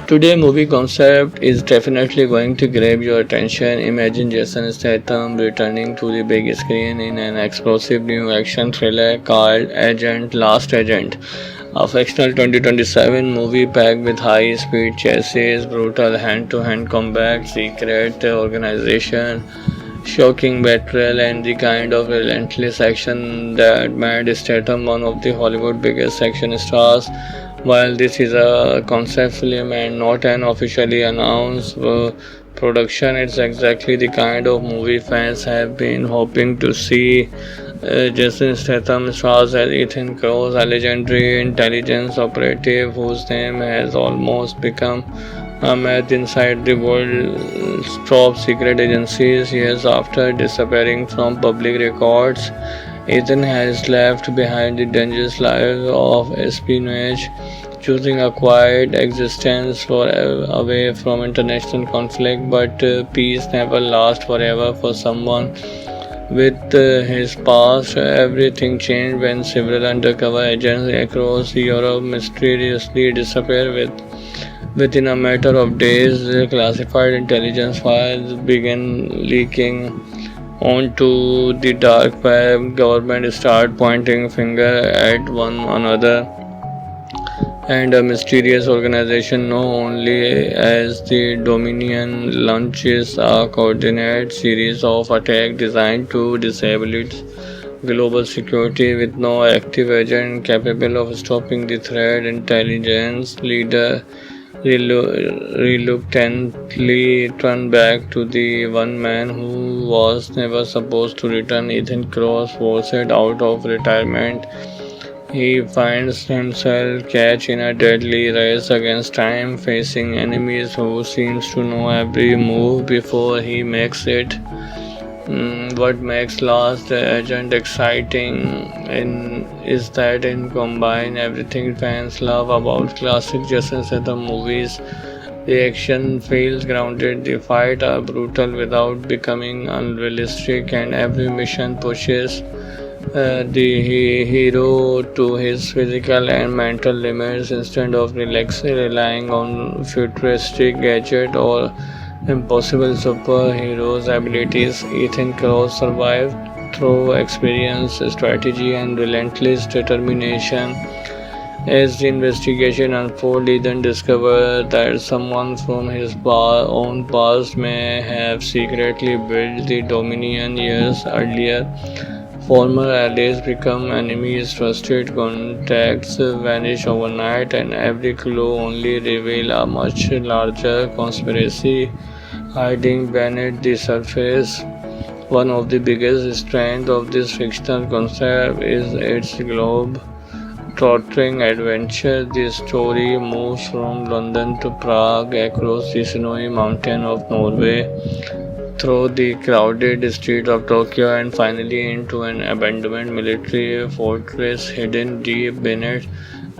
Today, movie concept is definitely going to grab your attention. Imagine Jason Statham returning to the big screen in an explosive new action thriller called Agent Last Agent. A fictional 2027 movie packed with high-speed chases, brutal hand-to-hand combat, secret organization, shocking betrayal, and the kind of relentless action that made Statham one of the Hollywood biggest action stars. While this is a concept film and not an officially announced production, it's exactly the kind of movie fans have been hoping to see. Jason Statham stars as Ethan Cruz, a legendary intelligence operative whose name has almost become a myth inside the world's top secret agencies. Years after disappearing from public records, Ethan has left behind the dangerous life of espionage, choosing a quiet existence away from international conflict. But peace never lasts forever for someone with his past. Everything changed when several undercover agents across Europe mysteriously disappeared. Within a matter of days, classified intelligence files began leaking onto the dark web. Government started pointing finger at one another, and a mysterious organization known only as the Dominion launches a coordinated series of attacks designed to disable its global security. With no active agent capable of stopping the threat, intelligence leader reluctantly turned back to the one man who was never supposed to return. Ethan Cross, forced out of retirement, he finds himself caught in a deadly race against time, facing enemies who seems to know every move before he makes it. What makes Last Agent exciting is that it combines everything fans love about classic Jason Statham movies. The action feels grounded, the fights are brutal without becoming unrealistic, and every mission pushes the hero to his physical and mental limits instead of relying on futuristic gadget or impossible superheroes abilities. Ethan Cross survived through experience, strategy, and relentless determination. As the investigation unfolds, Ethan discovers that someone from his own past may have secretly built the Dominion years earlier. Former allies become enemies, trusted contacts vanish overnight, and every clue only reveals a much larger conspiracy hiding beneath the surface. One of the biggest strengths of this fictional concept is its globe trotting adventure. The story moves from London to Prague, across the snowy mountain of Norway, through the crowded streets of Tokyo, and finally into an abandoned military fortress hidden deep beneath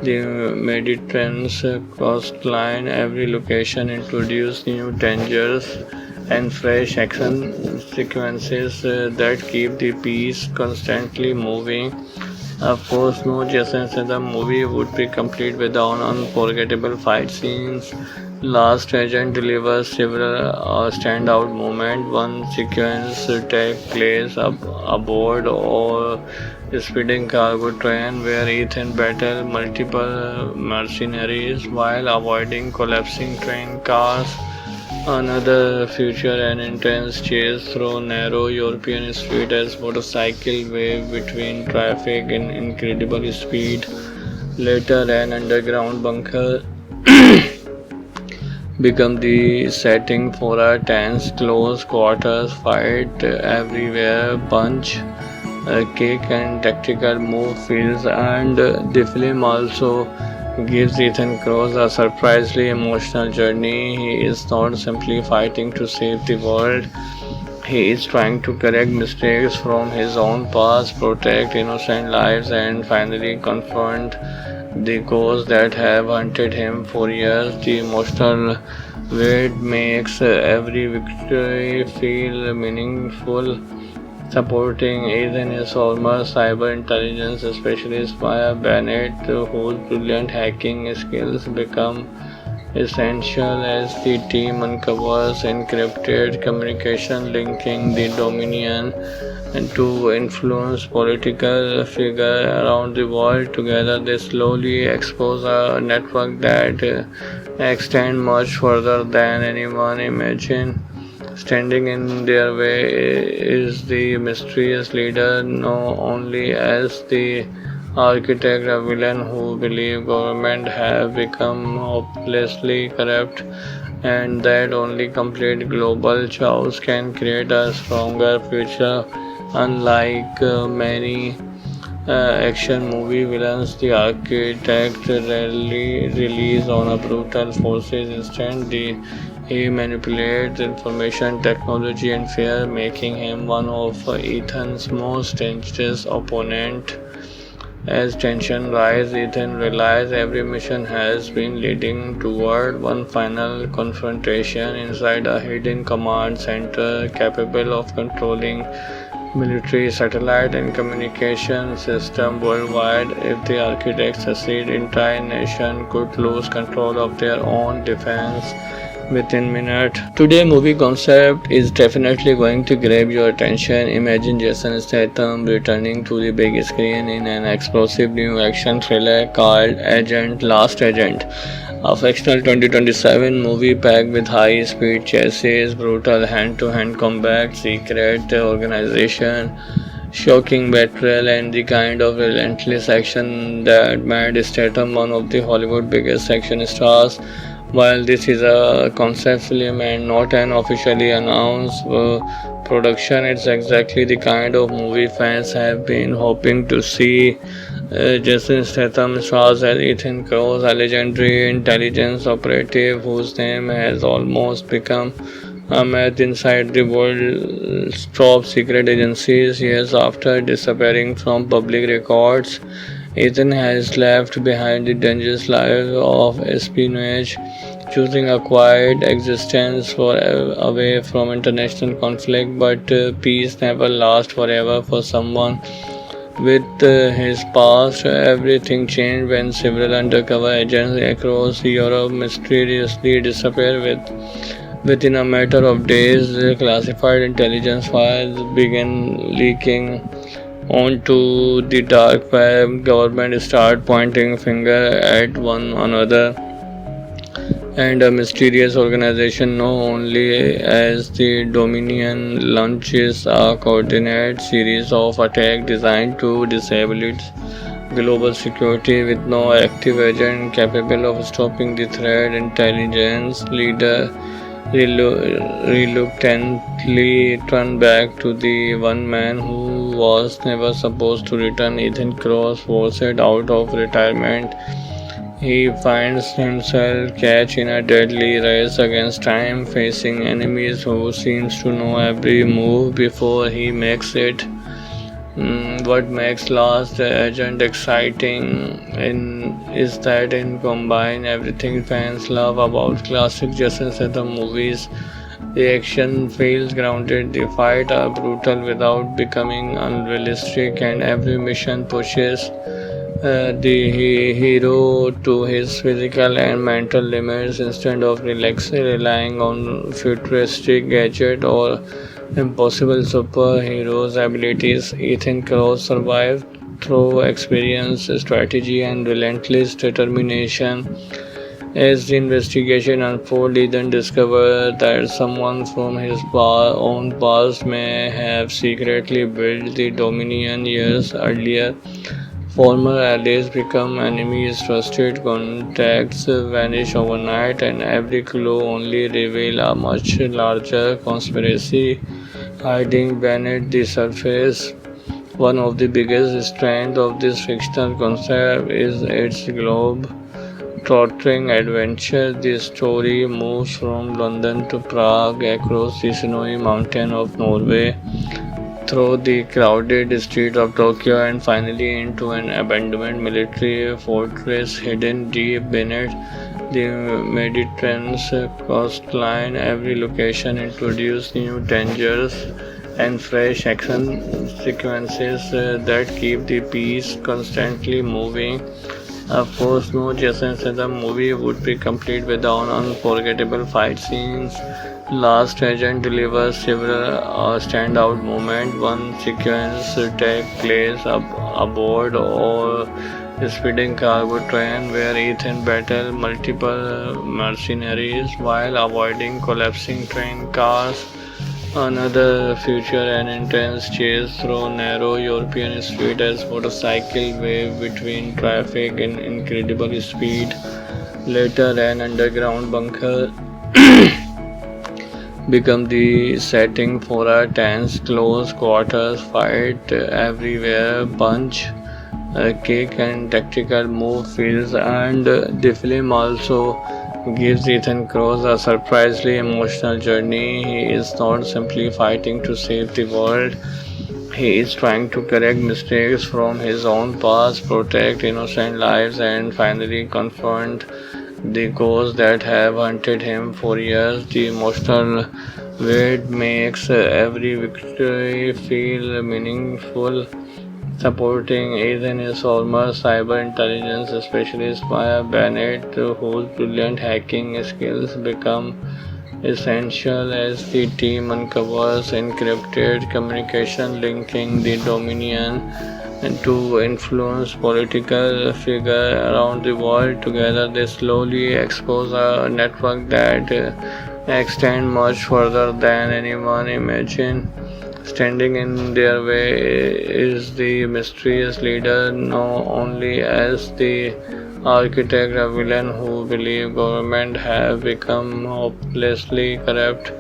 the Mediterranean coastline. Every location introduces new dangers and fresh action sequences that keep the piece constantly moving. Of course, no Jason Statham movie would be complete without unforgettable fight scenes. Last Agent delivers several standout moments. One sequence takes place aboard or speeding cargo train where Ethan battles multiple mercenaries while avoiding collapsing train cars. Another features an intense chase through narrow European streets as motorcycles wave between traffic in incredible speed. Later, an underground bunker become the setting for a tense close quarters fight. Everywhere punch, kick, and tactical move feels, and the film also gives Ethan Cross a surprisingly emotional journey. He is not simply fighting to save the world, he is trying to correct mistakes from his own past, protect innocent lives, and finally confront the ghosts that have hunted him for years. The emotional weight makes every victory feel meaningful. Supporting Ethan is former cyber intelligence specialist Maya Bennett, whose brilliant hacking skills become essential as the team uncovers encrypted communication linking the Dominion and to influence political figures around the world. Together, they slowly expose a network that extends much further than anyone imagined. Standing in their way is the mysterious leader known only as the architect, a villain who believes government have become hopelessly corrupt and that only complete global chaos can create a stronger future. Unlike many action movie villains, the architect rarely relies on a brutal forces. Instead, he manipulates information technology and fear, making him one of Ethan's most dangerous opponents. As tension rises, Ethan realizes every mission has been leading toward one final confrontation inside a hidden command center capable of controlling military satellite and communication system worldwide. If the architects succeed, entire nation could lose control of their own defense within minutes. Today movie concept is definitely going to grab your attention. Imagine Jason Statham returning to the big screen in an explosive new action thriller called Agent Last Agent. A fictional 2027 movie packed with high-speed chases, brutal hand-to-hand combat, secret organization, shocking betrayal, and the kind of relentless action that made Statham one of the Hollywood's biggest action stars. While this is a concept film and not an officially announced production, it's exactly the kind of movie fans have been hoping to see. Jason Statham stars as Ethan Cross, a legendary intelligence operative whose name has almost become a myth inside the world's top secret agencies. Years after disappearing from public records, Ethan has left behind the dangerous life of espionage, choosing a quiet existence away from international conflict. But peace never lasts forever for someone with his past. Everything changed when several undercover agents across Europe mysteriously disappeared. Within a matter of days, classified intelligence files began leaking onto the dark web. Government start pointing finger at one another, and a mysterious organization known only as the Dominion launches a coordinated series of attacks designed to disable its global security. With no active agent capable of stopping the threat, intelligence leader reluctantly turned back to the one man who was never supposed to return. Ethan Cross, forced out of retirement, he finds himself caught in a deadly race against time, facing enemies who seems to know every move before he makes it. What makes Last Agent exciting is that it combines everything fans love about classic Jason Statham movies. The action feels grounded, the fights are brutal without becoming unrealistic, and every mission pushes the hero to his physical and mental limits. Instead of relying on futuristic gadget or impossible superheroes abilities. Ethan Cross survived through experience, strategy, and relentless determination. As the investigation unfolds, Ethan discovers that someone from his own past may have secretly built the Dominion years earlier. Former allies become enemies, trusted contacts vanish overnight, and every clue only reveals a much larger conspiracy hiding beneath the surface. One of the biggest strengths of this fictional concept is its globe trotting adventure. The story moves from London to Prague, across the snowy mountain of Norway, through the crowded streets of Tokyo, and finally into an abandoned military fortress hidden deep beneath the Mediterranean coastline. Every location introduces new dangers and fresh action sequences that keep the piece constantly moving. Of course, no Jason Statham movie would be complete without unforgettable fight scenes. Last Agent delivers several standout moments. One sequence takes place aboard or speeding cargo train where Ethan battles multiple mercenaries while avoiding collapsing train cars. Another feature an intense chase through narrow European street as motorcycle wave between traffic in incredible speed. Later, an underground bunker become the setting for a tense close quarters fight everywhere punch kick and tactical move feels and the film also gives Ethan Cross a surprisingly emotional journey. He is not simply fighting to save the world, he is trying to correct mistakes from his own past, protect innocent lives, and finally confront the ghosts that have hunted him for years. The emotional weight makes every victory feel meaningful. Supporting Ethan is almost cyber intelligence specialist Maya Bennett, whose brilliant hacking skills become essential as the team uncovers encrypted communication linking the Dominion and to influence political figures around the world. Together, they slowly expose a network that extends much further than anyone imagined. Standing in their way is the mysterious leader, known only as the architect, a villain who believes government have become hopelessly corrupt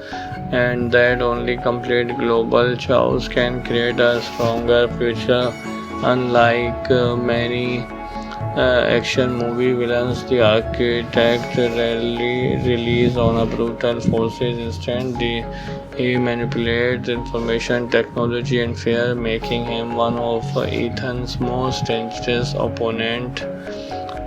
and that only complete global chaos can create a stronger future. Unlike many action movie villains, the architect rarely relies on a brutal forces. Instead, he manipulates information technology and fear, making him one of Ethan's most dangerous opponents.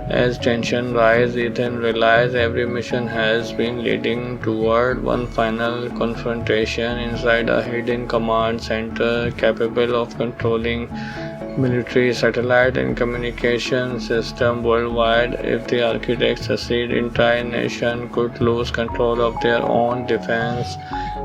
As tension rises, Ethan realizes every mission has been leading toward one final confrontation inside a hidden command center capable of controlling military satellite and communication system worldwide. If the architects succeed, entire nation could lose control of their own defense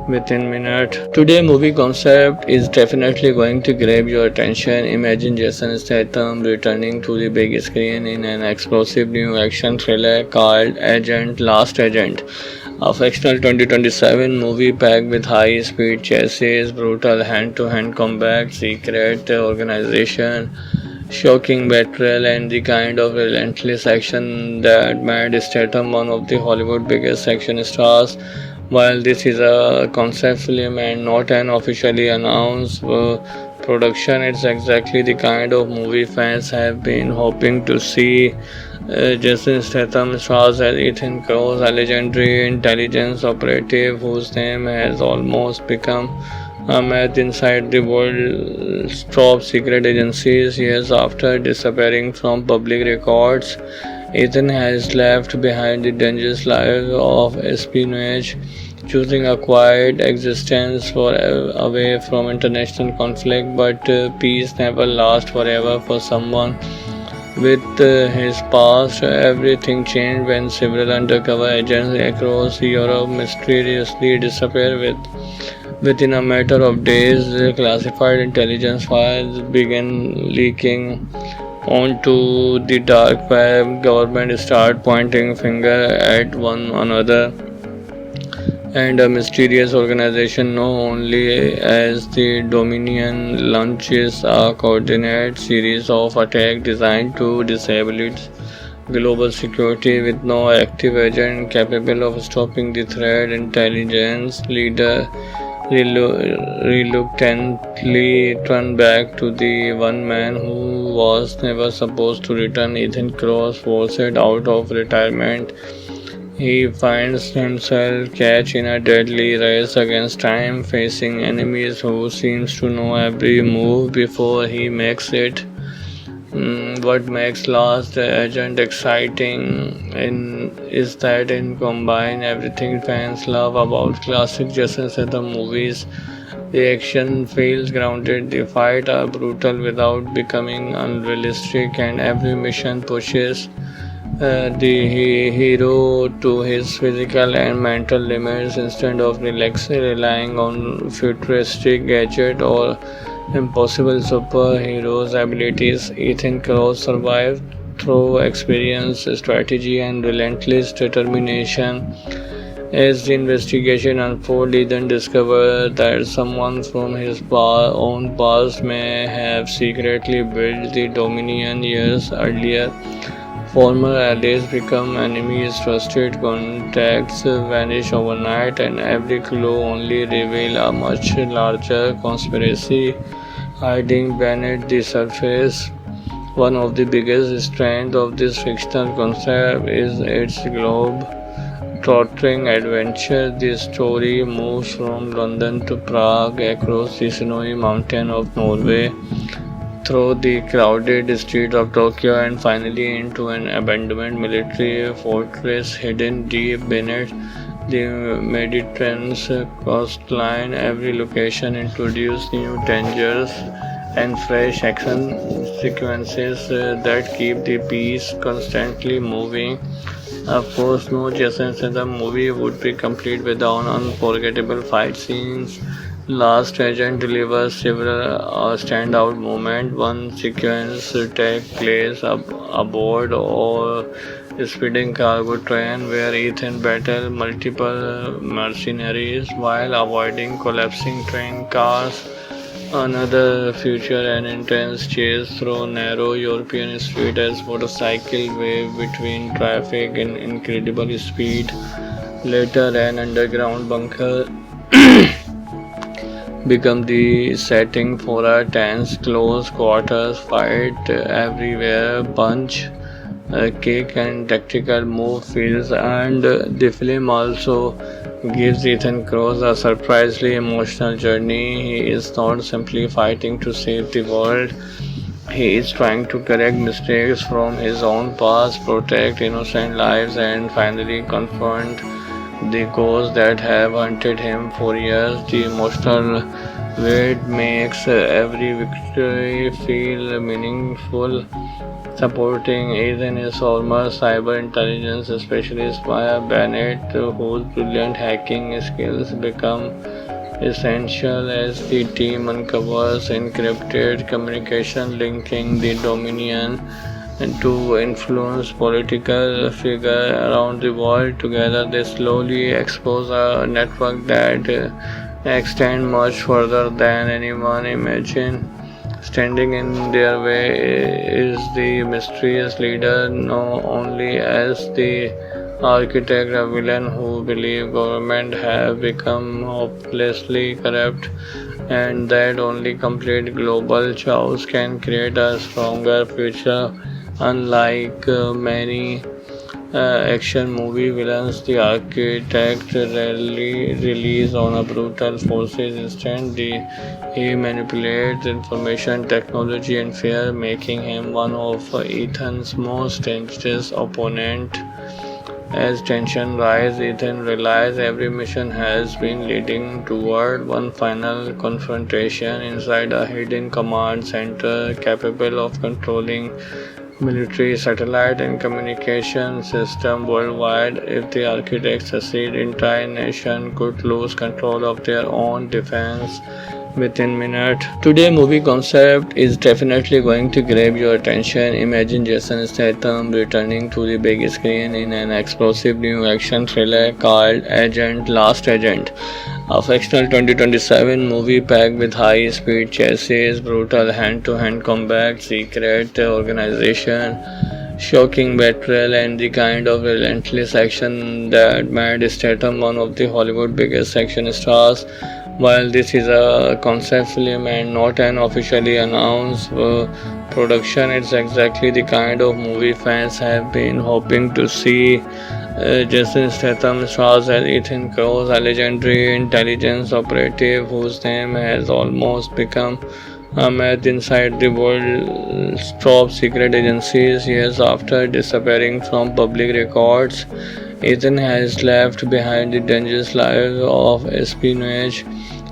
within minutes. Today movie concept is definitely going to grab your attention. Imagine Jason Statham returning to the big screen in an explosive new action thriller called Agent Last Agent. A fictional 2027 movie packed with high speed chases, brutal hand to hand combat, secret organization, shocking betrayal, and the kind of relentless action that made Statham one of the Hollywood's biggest action stars. While this is a concept film and not an officially announced production, it's exactly the kind of movie fans have been hoping to see. Jason Statham stars as Ethan Cross, a legendary intelligence operative whose name has almost become a myth inside the world's top secret agencies. Years after disappearing from public records, Ethan has left behind the dangerous life of espionage, choosing a quiet existence for away from international conflict. But peace never lasts forever for someone with his past. Everything changed when several undercover agents across Europe mysteriously disappeared. Within a matter of days, classified intelligence files began leaking onto the dark web. Government started pointing finger at one another, and a mysterious organization known only as the Dominion launches a coordinated series of attacks designed to disable its global security with no active agent capable of stopping the threat. Intelligence leader reluctantly turned back to the one man who was never supposed to return. Ethan Cross, forced out of retirement, he finds himself catch in a deadly race against time, facing enemies who seems to know every move before he makes it. What makes Last Agent exciting is that it combines everything fans love about classic Jason Statham movies. The action feels grounded, the fights are brutal without becoming unrealistic, and every mission pushes the hero to his physical and mental limits instead of relying on futuristic gadget or impossible superheroes abilities. Ethan Cross survived through experience, strategy, and relentless determination. As the investigation unfolds, Ethan discovers that someone from his own past may have secretly built the Dominion years earlier. Former allies become enemies, trusted contacts vanish overnight, and every clue only reveals a much larger conspiracy hiding beneath the surface. One of the biggest strengths of this fictional concept is its globe trotting adventure. The story moves from London to Prague, across the snowy mountain of Norway, through the crowded streets of Tokyo, and finally into an abandoned military fortress hidden deep beneath the Mediterranean coastline. Every location introduces new dangers and fresh action sequences that keep the piece constantly moving. Of course, no Jason Statham movie would be complete without unforgettable fight scenes. Last Agent delivers several standout moments. One sequence takes place aboard or speeding cargo train where Ethan battles multiple mercenaries while avoiding collapsing train cars. Another feature an intense chase through narrow European streets as motorcycle wave between traffic in incredible speed. Later, an underground bunker become the setting for a tense close quarters fight everywhere. Punch, kick, and tactical move feels, and the film also gives Ethan Cross a surprisingly emotional journey. He is not simply fighting to save the world. He is trying to correct mistakes from his own past, protect innocent lives, and finally confront the ghosts that have hunted him for years. The emotional weight makes every victory feel meaningful. Supporting Ethan is former cyber intelligence specialist Maya Bennett, whose brilliant hacking skills become essential as the team uncovers encrypted communication linking the Dominion and to influence political figures around the world. Together, they slowly expose a network that extends much further than anyone imagined. Standing in their way is the mysterious leader, known only as the architect, a villain who believes government have become hopelessly corrupt and that only complete global chaos can create a stronger future. Unlike many action movie villains, the architect rarely relies on a brutal forces. Instead, he manipulates information technology and fear, making him one of Ethan's most dangerous opponents. As tension rises, Ethan realizes every mission has been leading toward one final confrontation inside a hidden command center capable of controlling military satellite and communication system worldwide. If the architects succeed, entire nation could lose control of their own defense within minutes. Today movie concept is definitely going to grab your attention. Imagine Jason Statham returning to the big screen in an explosive new action thriller called Agent Last Agent. A fictional 2027 movie packed with high-speed chases, brutal hand-to-hand combat, secret organization, shocking betrayal, and the kind of relentless action that made Statham one of the Hollywood's biggest action stars. While this is a concept film and not an officially announced production, it's exactly the kind of movie fans have been hoping to see. Jason Statham stars as Ethan Cross, a legendary intelligence operative whose name has almost become Ahmed inside the world's top secret agencies. Years after disappearing from public records, Ethan has left behind the dangerous life of espionage,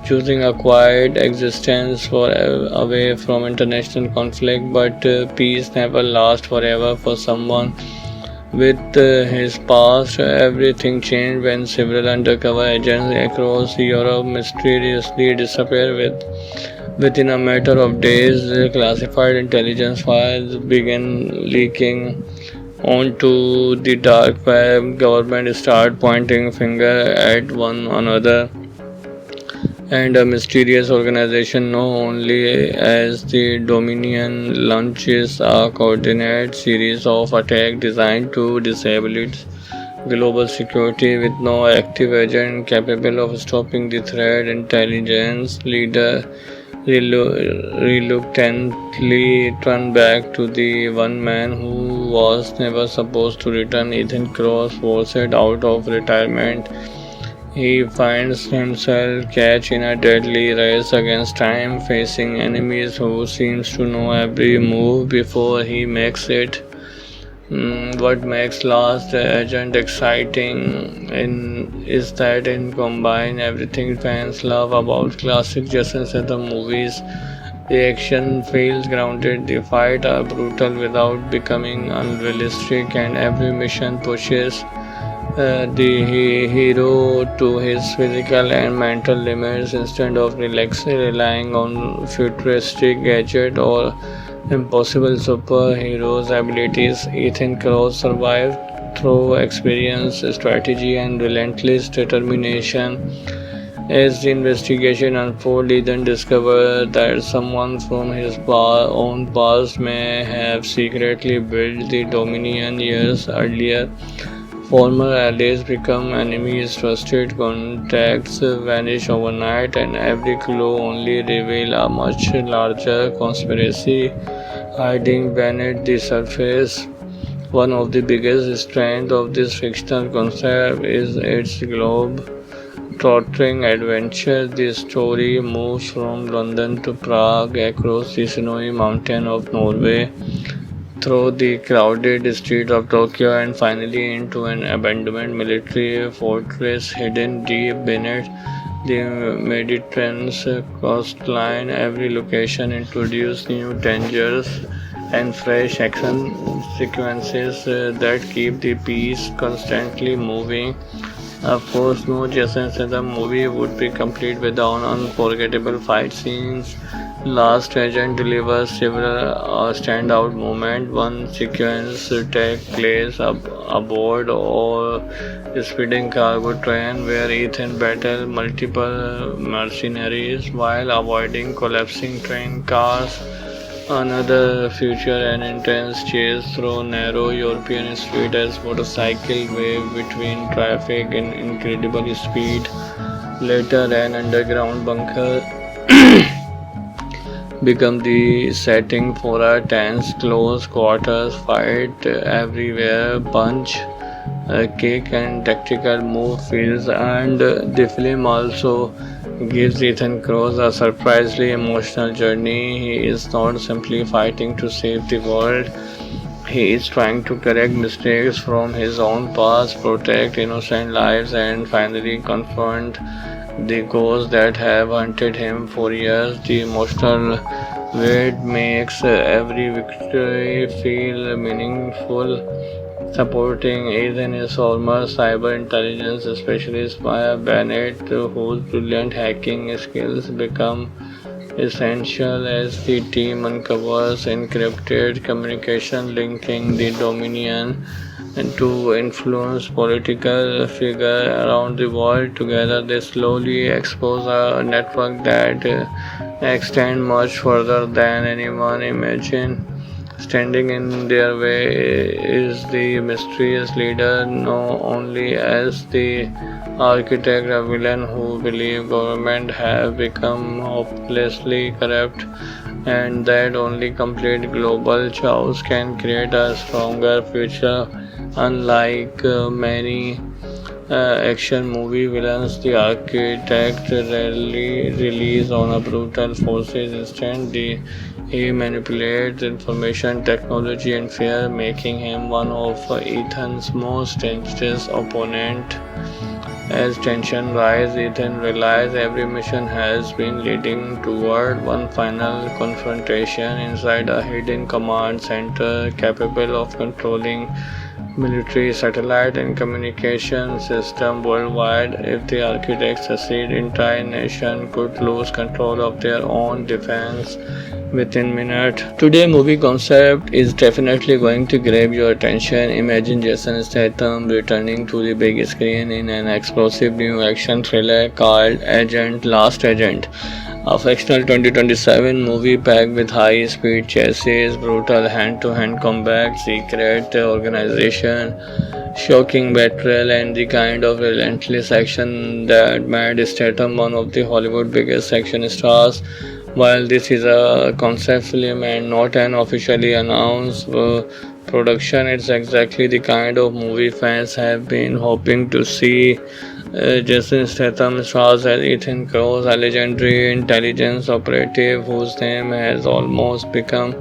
choosing a quiet existence for away from international conflict. But peace never lasts forever for someone with his past. Everything changed when several undercover agents across Europe mysteriously disappeared within a matter of days. Classified intelligence files began leaking onto the dark web. Government started pointing finger at one another, and a mysterious organization known only as the Dominion launches a coordinated series of attacks designed to disable its global security with no active agent capable of stopping the threat. Intelligence leader reluctantly turned back to the one man who was never supposed to return. Ethan Cross, forced out of retirement, he finds himself catch in a deadly race against time, facing enemies who seems to know every move before he makes it. What makes Last Agent exciting is that it combines everything fans love about classic Jason Statham movies. The action feels grounded, the fights are brutal without becoming unrealistic, and every mission pushes the hero to his physical and mental limits instead of relying on futuristic gadget or impossible superheroes abilities. Ethan Cross survived through experience, strategy, and relentless determination. As the investigation unfolds, Ethan discovers that someone from his own past may have secretly built the Dominion years earlier. Former allies become enemies, trusted contacts vanish overnight, and every clue only reveals a much larger conspiracy hiding beneath the surface. One of the biggest strengths of this fictional concept is its globe-trotting adventure. The story moves from London to Prague, across the snowy mountain of Norway, through the crowded streets of Tokyo, and finally into an abandoned military fortress hidden deep beneath the Mediterranean coastline. Every location introduces new dangers and fresh action sequences that keep the piece constantly moving. Of course, no Jason Statham movie would be complete without unforgettable fight scenes. Last Agent delivers several standout moments. One sequence takes place aboard or speeding cargo train where Ethan battles multiple mercenaries while avoiding collapsing train cars. Another feature an intense chase through narrow European streets as motorcycle wave between traffic in incredible speed. Later, an underground bunker become the setting for a tense close quarters fight. Everywhere punch, kick, and tactical move feels, and the film also gives Ethan Cross a surprisingly emotional journey. He is not simply fighting to save the world, he is trying to correct mistakes from his own past, protect innocent lives, and finally confront the ghosts that have hunted him for years. The emotional weight makes every victory feel meaningful. Supporting Ethan is former cyber intelligence specialist Maya Bennett, whose brilliant hacking skills become essential as the team uncovers encrypted communication linking the Dominion and to influence political figures around the world. Together, they slowly expose a network that extends much further than anyone imagined. Standing in their way is the mysterious leader, known only as the architect, a villain who believes government have become hopelessly corrupt and that only complete global chaos can create a stronger future. Unlike many action movie villains, the architect rarely relies on a brutal forces. Instead, he manipulates information technology and fear, making him one of Ethan's most dangerous opponents. As tension rises, Ethan realizes every mission has been leading toward one final confrontation inside a hidden command center capable of controlling military satellite and communication system worldwide. If the architects succeed, entire nation could lose control of their own defense within minutes. Today movie concept is definitely going to grab your attention. Imagine Jason Statham returning to the big screen in an explosive new action thriller called Agent Last Agent. A fictional 2027 movie packed with high speed chases, brutal hand to hand combat, secret organization, shocking betrayal, and the kind of relentless action that made Statham one of the Hollywood biggest action stars. While this is a concept film and not an officially announced production, it's exactly the kind of movie fans have been hoping to see. Jason Statham stars as Ethan Cross, a legendary intelligence operative whose name has almost become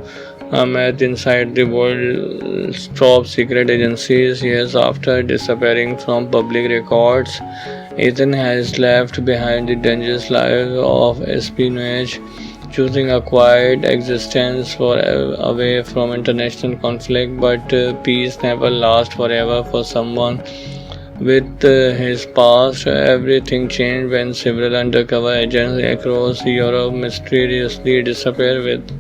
a myth inside the world's top secret agencies. Years after disappearing from public records, Ethan has left behind the dangerous life of espionage, choosing a quiet existence for away from international conflict. But peace never lasts forever for someone with his past. Everything changed when several undercover agents across Europe mysteriously disappeared.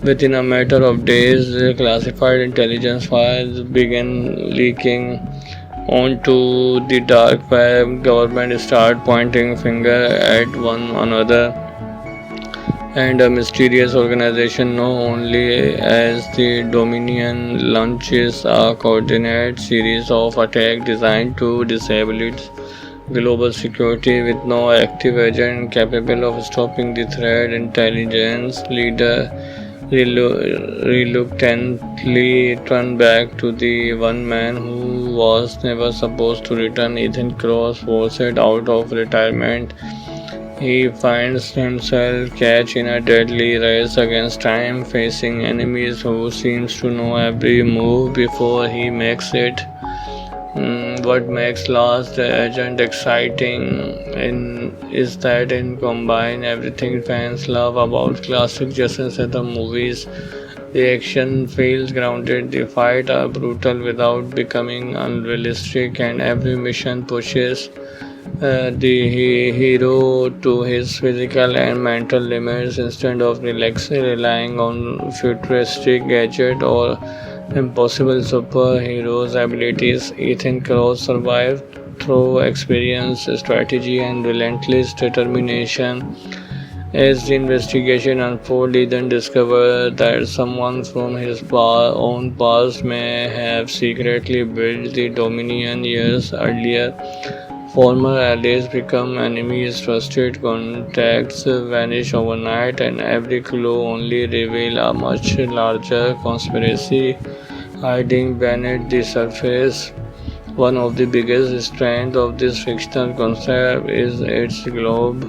Within a matter of days, classified intelligence files began leaking onto the dark web. Government started pointing finger at one another, and a mysterious organization known only as the Dominion launches a coordinated series of attacks designed to disable its global security with no active agent capable of stopping the threat. Intelligence leader reluctantly turned back to the one man who was never supposed to return. Ethan Cross, forced out of retirement, he finds himself catch in a deadly race against time, facing enemies who seems to know every move before he makes it. What makes Last Agent exciting is that it combines everything fans love about classic Jason Statham movies. The action feels grounded, the fights are brutal without becoming unrealistic, and every mission pushes the hero to his physical and mental limits. Instead of relying on futuristic gadget or impossible superheroes abilities. Ethan Cross survived through experience, strategy, and relentless determination. As the investigation unfolds, Ethan discovers that someone from his own past may have secretly built the Dominion years earlier. Former allies become enemies, trusted contacts vanish overnight, and every clue only reveals a much larger conspiracy hiding beneath the surface. One of the biggest strengths of this fictional concept is its globe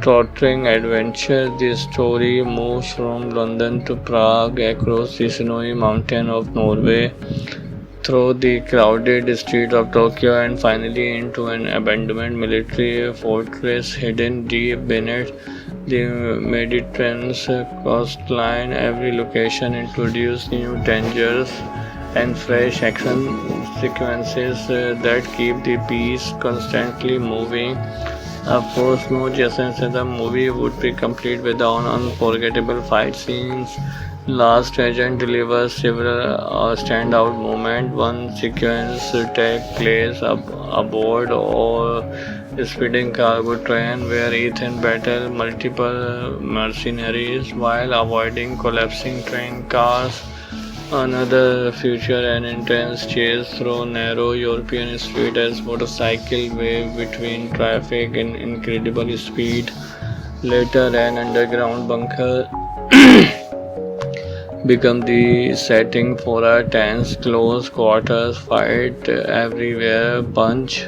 trotting adventure. The story moves from London to Prague, across the snowy mountain of Norway, through the crowded streets of Tokyo, and finally into an abandoned military fortress hidden deep beneath the Mediterranean coastline. Every location introduces new dangers and fresh action sequences that keep the piece constantly moving. Of course, no Jason Statham movie would be complete without unforgettable fight scenes. Last Agent delivers several standout moments. One sequence takes place aboard or speeding cargo train where Ethan battles multiple mercenaries while avoiding collapsing train cars. Another feature an intense chase through narrow European streets as motorcycle wave between traffic in incredible speed. Later, an underground bunker become the setting for a tense, close quarters fight everywhere. Punch,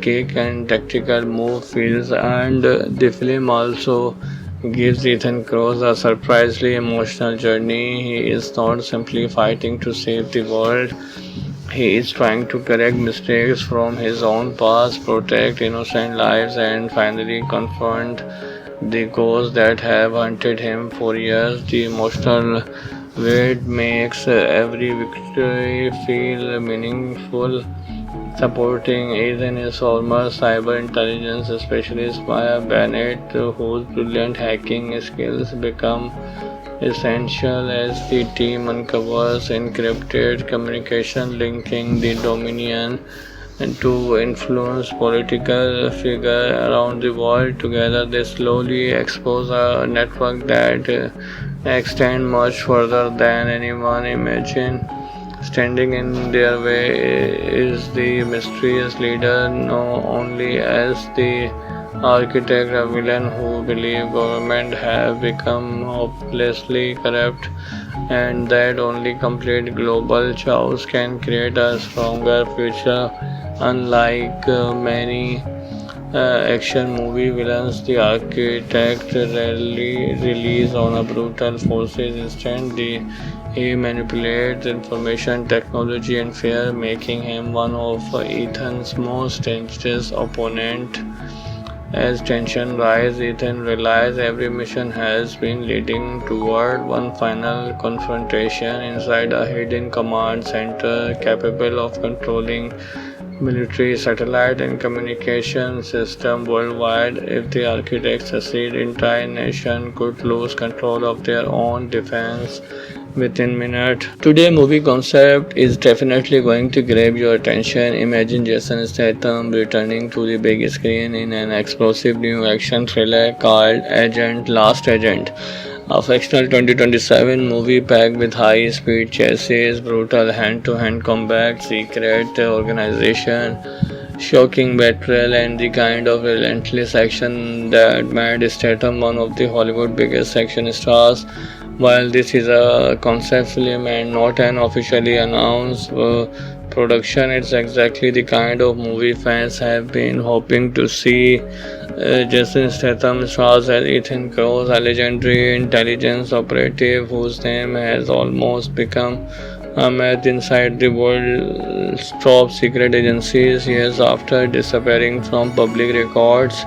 kick, and tactical move feels, and the film also gives Ethan Cross a surprisingly emotional journey. He is not simply fighting to save the world, he is trying to correct mistakes from his own past, protect innocent lives, and finally confront the ghosts that have hunted him for years. The emotional weight makes every victory feel meaningful. Supporting Ethan is former cyber intelligence specialist Maya Bennett, whose brilliant hacking skills become essential as the team uncovers encrypted communication linking the Dominion to influence political figures around the world. Together, they slowly expose a network that extends much further than anyone imagined. Standing in their way is the mysterious leader, known only as the architect, a villain who believes government have become hopelessly corrupt and that only complete global chaos can create a stronger future. Unlike many action movie villains, the architect rarely relies on a brutal forces. Instead, he manipulates information technology and fear, making him one of Ethan's most dangerous opponents. As tension rises, Ethan realizes every mission has been leading toward one final confrontation inside a hidden command center capable of controlling military, satellite, and communication system worldwide. If the architects succeed, entire nation could lose control of their own defense within minutes. Today movie concept is definitely going to grab your attention. Imagine Jason Statham returning to the big screen in an explosive new action thriller called Agent Last Agent. A fictional 2027 movie packed with high speed chases, brutal hand to hand combat, secret organization, shocking betrayal, and the kind of relentless action that made Statham one of the Hollywood's biggest action stars. While this is a concept film and not an officially announced production, it's exactly the kind of movie fans have been hoping to see. Jason Statham stars as Ethan Cross, a legendary intelligence operative whose name has almost become a myth inside the world's top secret agencies. Years after disappearing from public records,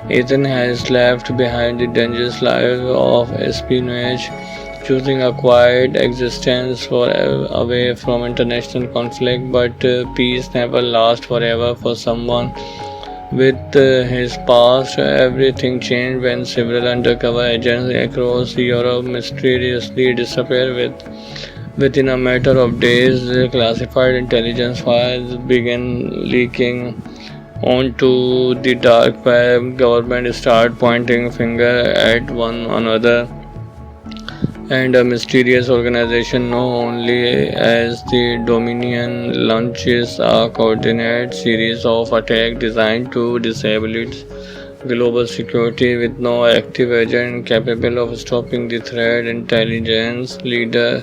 Ethan has left behind the dangerous life of espionage, choosing a quiet existence for away from international conflict. But peace never lasts forever for someone with his past. Everything changed when several undercover agents across Europe mysteriously disappeared. Within a matter of days, classified intelligence files began leaking onto the dark web. Government started pointing finger at one another, and a mysterious organization known only as the Dominion launches a coordinated series of attacks designed to disable its global security with no active agent capable of stopping the threat. Intelligence leader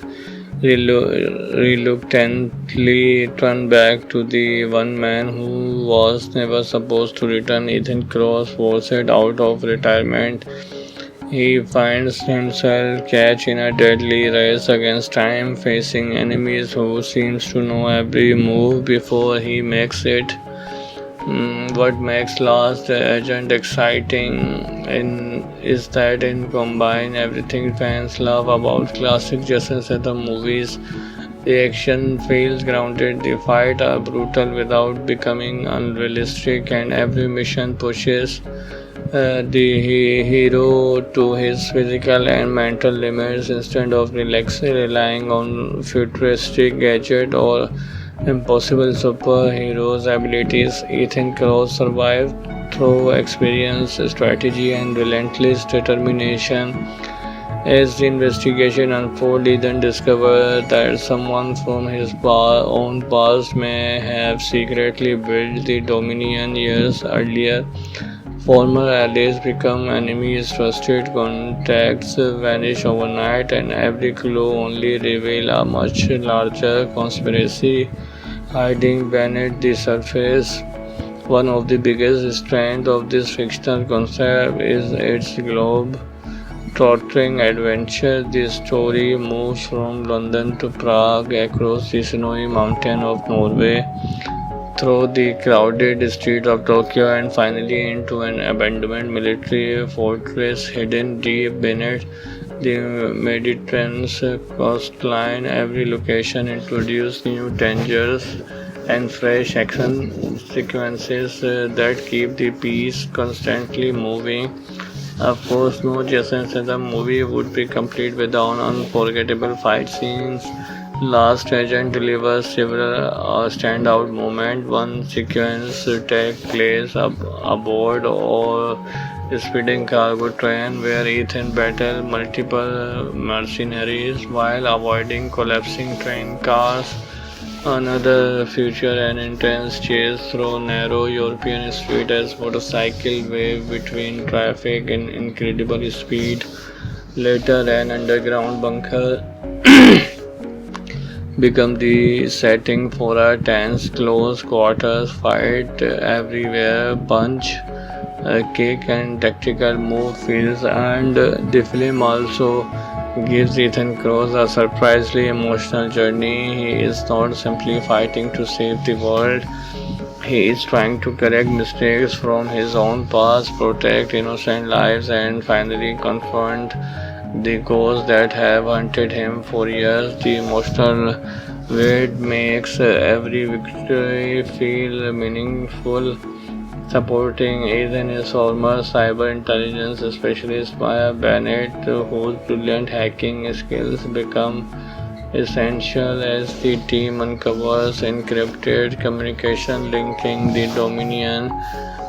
reluctantly turned back to the one man who was never supposed to return. Ethan Cross, forced out of retirement, he finds himself caught in a deadly race against time, facing enemies who seems to know every move before he makes it. What makes Last Agent exciting is that it combines everything fans love about classic Jason Statham movies. The action feels grounded, the fights are brutal without becoming unrealistic, and every mission pushes the hero to his physical and mental limits instead of relying on futuristic gadget or impossible superheroes abilities. Ethan Cross survived through experience, strategy, and relentless determination. As the investigation unfolds, Ethan discovers that someone from his own past may have secretly built the Dominion years earlier, Former allies become enemies, trusted contacts vanish overnight, and every clue only reveals a much larger conspiracy hiding beneath the surface. One of the biggest strengths of this fictional concept is its globe trotting adventure. The story moves from London to Prague, across the snowy mountain of Norway, through the crowded streets of Tokyo, and finally into an abandoned military fortress hidden deep beneath the Mediterranean coastline. Every location introduces new dangers and fresh action sequences that keep the piece constantly moving. Of course, no Jason Statham movie would be complete without unforgettable fight scenes. Last Agent delivers several standout moments. One sequence takes place aboard or speeding cargo train where Ethan battles multiple mercenaries while avoiding collapsing train cars. Another feature an intense chase through narrow European streets as motorcycle wave between traffic in incredible speed. Later, an underground bunker become the setting for a tense close quarters fight everywhere punch kick and tactical move feels and the film also gives Ethan Cross a surprisingly emotional journey. He is not simply fighting to save the world, he is trying to correct mistakes from his own past, protect innocent lives, and finally confront the ghosts that have hunted him for years. The emotional weight makes every victory feel meaningful. Supporting Ethan is former cyber intelligence specialist Maya Bennett, whose brilliant hacking skills become essential as the team uncovers encrypted communication linking the Dominion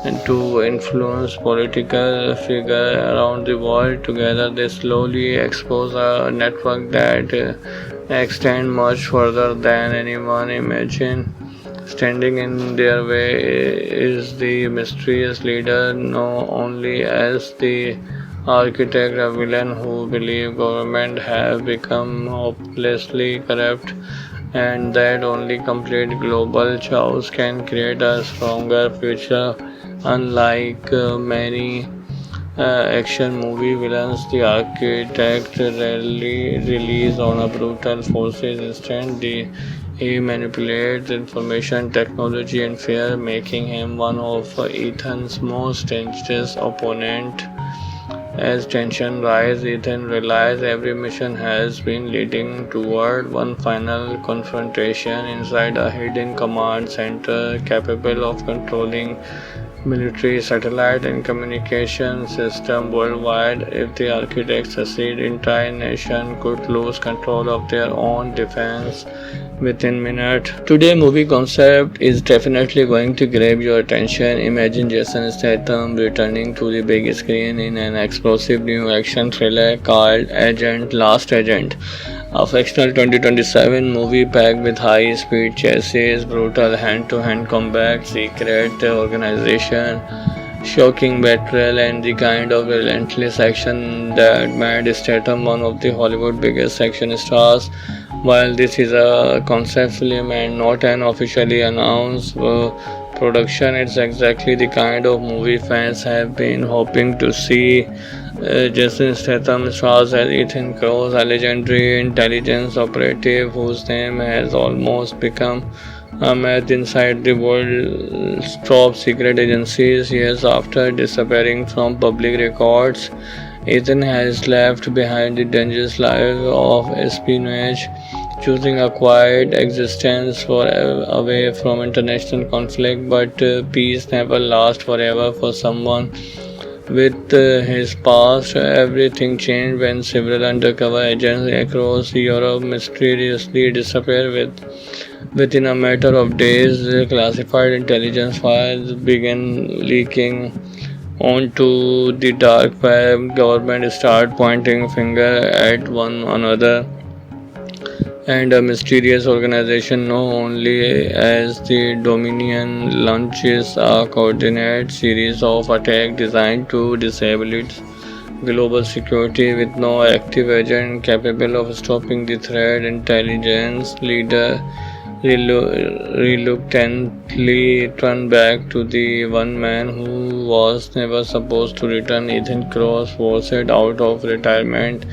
and to influence political figures around the world. Together, they slowly expose a network that extends much further than anyone imagined. Standing in their way is the mysterious leader, known only as the architect, a villain who believes government have become hopelessly corrupt and that only complete global chaos can create a stronger future. Unlike many action movie villains, the architect rarely relies on a brutal forces. Instead, he manipulates information technology and fear, making him one of Ethan's most dangerous opponents. As tension rises, Ethan realizes every mission has been leading toward one final confrontation inside a hidden command center capable of controlling military satellite and communication system worldwide. If the architects succeed, entire nation could lose control of their own defense within minutes. Today movie concept is definitely going to grab your attention. Imagine Jason Statham returning to the big screen in an explosive new action thriller called Agent Last Agent. A fictional 2027 movie packed with high speed chases, brutal hand to hand combat, secret organization, shocking betrayal, and the kind of relentless action that made Statham one of the Hollywood's biggest action stars. While this is a concept film and not an officially announced production, it's exactly the kind of movie fans have been hoping to see. Jason Statham stars as Ethan Cross, a legendary intelligence operative whose name has almost become a myth inside the world's top secret agencies. Years after disappearing from public records, Ethan has left behind the dangerous life of espionage, choosing a quiet existence for away from international conflict. But peace never lasts forever for someone with his past. Everything changed when several undercover agents across Europe mysteriously disappeared. Within a matter of days, classified intelligence files began leaking onto the dark web. Government started pointing finger at one another and a mysterious organization known only as the Dominion launches a coordinated series of attacks designed to disable its global security with no active agent capable of stopping the threat. Intelligence leader reluctantly turned back to the one man who was never supposed to return. Ethan Cross forced out of retirement,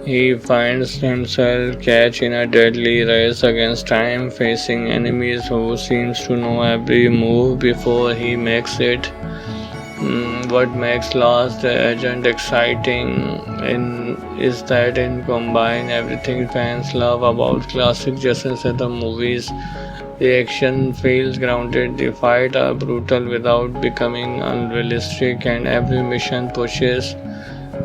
he finds himself catch in a deadly race against time, facing enemies who seems to know every move before he makes it. What makes Last Agent exciting is that it combines everything fans love about classic Jason Statham movies. The action feels grounded, the fights are brutal without becoming unrealistic, and every mission pushes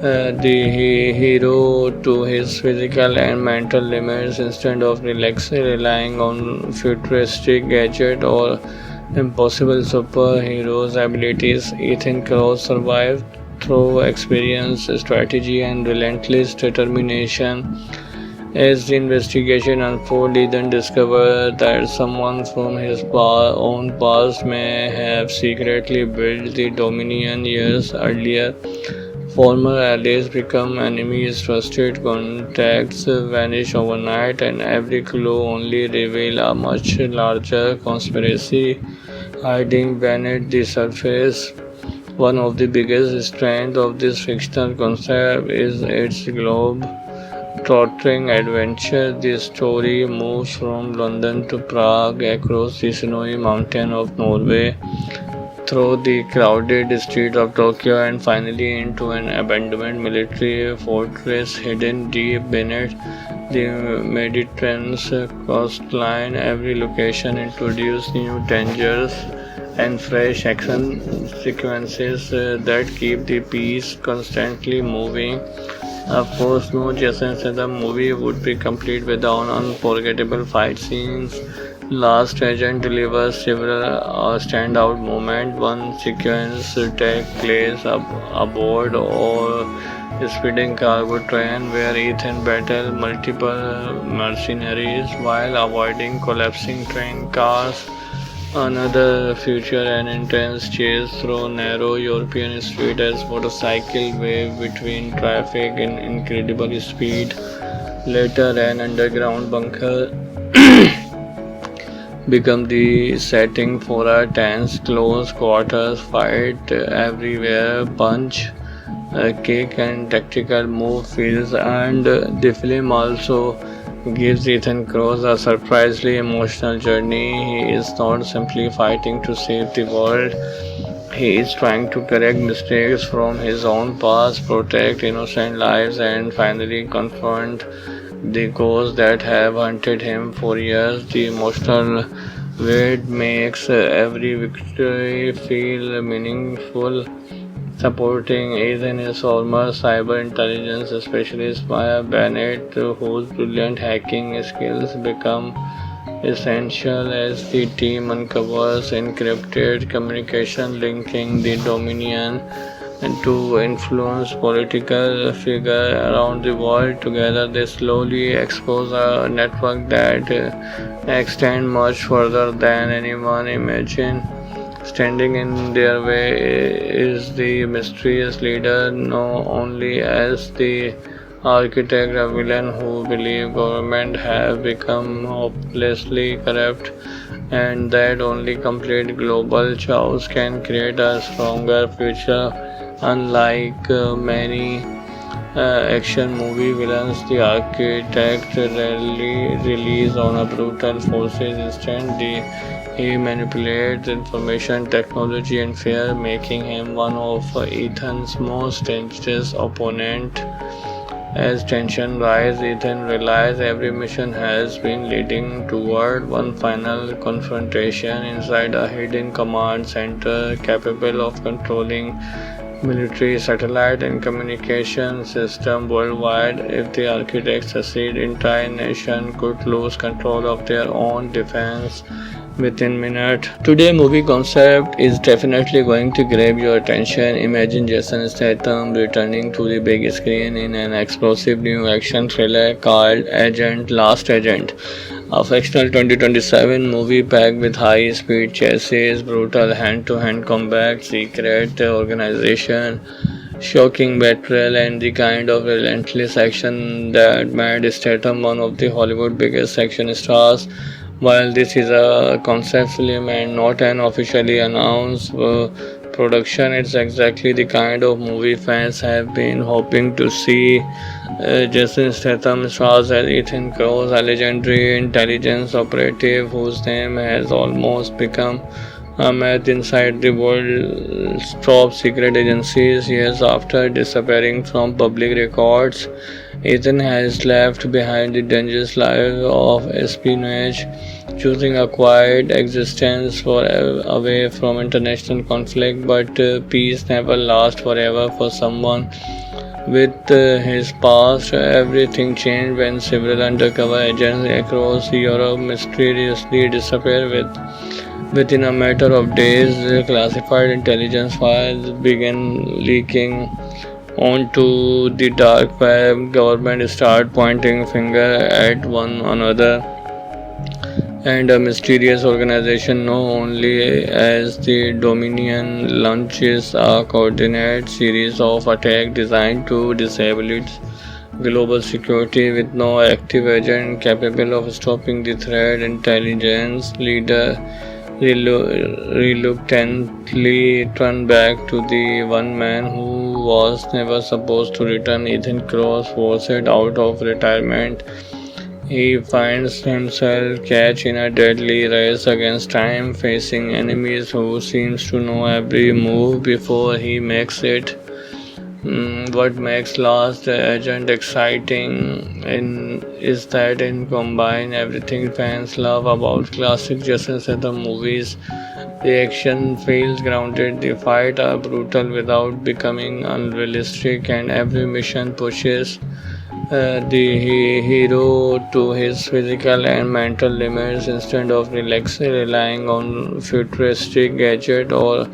the hero to his physical and mental limits instead of relying on futuristic gadget or impossible superheroes abilities. Ethan Cross survived through experience, strategy, and relentless determination. As the investigation unfolds, Ethan discovers that someone from his own past may have secretly built the Dominion years earlier. Former allies become enemies, trusted contacts vanish overnight, and every clue only reveals a much larger conspiracy hiding beneath the surface. One of the biggest strengths of this fictional concept is its globe trotting adventure. The story moves from London to Prague, across the snowy mountain of Norway, through the crowded streets of Tokyo, and finally into an abandoned military fortress hidden deep beneath the Mediterranean coastline. Every location introduces new dangers and fresh action sequences that keep the piece constantly moving. Of course, no Jason Statham movie would be complete without unforgettable fight scenes. Last Agent delivers several standout moments. One sequence takes place aboard or speeding cargo train where Ethan battles multiple mercenaries while avoiding collapsing train cars. Another feature an intense chase through narrow European streets as motorcycle wave between traffic in incredible speed. Later, an underground bunker become the setting for a tense close quarters fight everywhere punch kick and tactical move feels, and the film also gives Ethan Cross a surprisingly emotional journey. He is not simply fighting to save the world, he is trying to correct mistakes from his own past, protect innocent lives, and finally confront the ghosts that have hunted him for years. The emotional weight makes every victory feel meaningful. Supporting Ethan is former cyber intelligence specialist Maya Bennett, whose brilliant hacking skills become essential as the team uncovers encrypted communication linking the Dominion and to influence political figures around the world. Together, they slowly expose a network that extends much further than anyone imagined. Standing in their way is the mysterious leader, known only as the architect, a villain who believes government have become hopelessly corrupt and that only complete global chaos can create a stronger future. Unlike many action movie villains, the architect rarely relies on a brutal forces. Instead, he manipulates information technology and fear, making him one of Ethan's most dangerous opponents. As tension rises, Ethan realizes every mission has been leading toward one final confrontation inside a hidden command center capable of controlling military satellite and communication system worldwide. If the architects succeed, entire nation could lose control of their own defense. within minute. Today movie concept is definitely going to grab your attention. Imagine Jason Statham returning to the big screen in an explosive new action thriller called Agent Last Agent. A fictional 2027 movie packed with high speed chases, brutal hand to hand combat, secret organization, shocking betrayal, and the kind of relentless action that made Statham one of the Hollywood biggest action stars. While this is a concept film and not an officially announced production, it's exactly the kind of movie fans have been hoping to see. Jason Statham stars as Ethan Cruz, a legendary intelligence operative whose name has almost become a myth inside the world's top secret agencies. Years after disappearing from public records, Ethan has left behind the dangerous life of espionage, choosing a quiet existence for away from international conflict. But peace never lasts forever for someone with his past. Everything changed when several undercover agents across Europe mysteriously disappeared. Within a matter of days, classified intelligence files began leaking onto the dark web. Government started pointing finger at one another, and a mysterious organization known only as the Dominion launches a coordinated series of attacks designed to disable its global security. With no active agent capable of stopping the threat, intelligence leader reluctantly turned back to the one man who was never supposed to return. Ethan Cross, forced out of retirement, he finds himself catch in a deadly race against time, facing enemies who seems to know every move before he makes it. What makes Last Agent exciting is that it combines everything fans love about classic Jason Statham movies. The action feels grounded, the fights are brutal without becoming unrealistic, and every mission pushes the hero to his physical and mental limits instead of relying on futuristic gadget or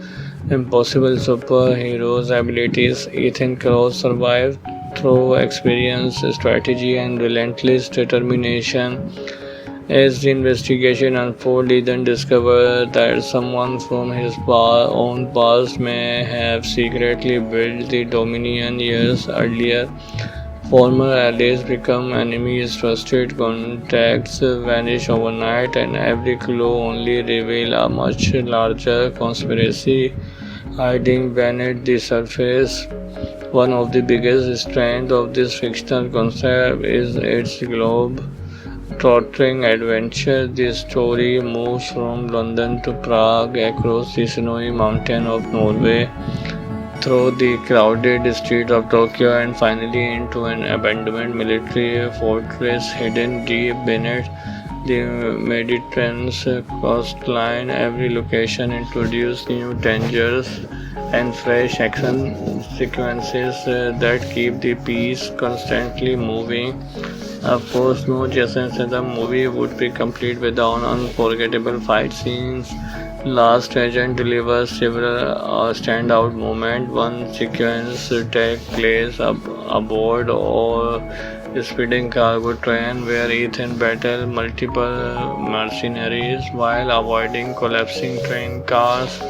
impossible superheroes abilities. Ethan Cross survived through experience, strategy, and relentless determination. As the investigation unfolds, Ethan discovers that someone from his own past may have secretly built the Dominion years earlier. Former allies become enemies, trusted contacts vanish overnight, and every clue only reveals a much larger conspiracy hiding beneath the surface. One of the biggest strengths of this fictional concept is its globe trotting adventure. The story moves from London to Prague, across the snowy mountain of Norway, through the crowded streets of Tokyo, and finally into an abandoned military fortress hidden deep beneath the Mediterranean coastline. Every location introduces new dangers and fresh action sequences that keep the piece constantly moving. Of course, no Jason Statham movie would be complete without unforgettable fight scenes. Last Agent delivers several standout moments. One sequence takes place aboard or speeding cargo train where Ethan battles multiple mercenaries while avoiding collapsing train cars.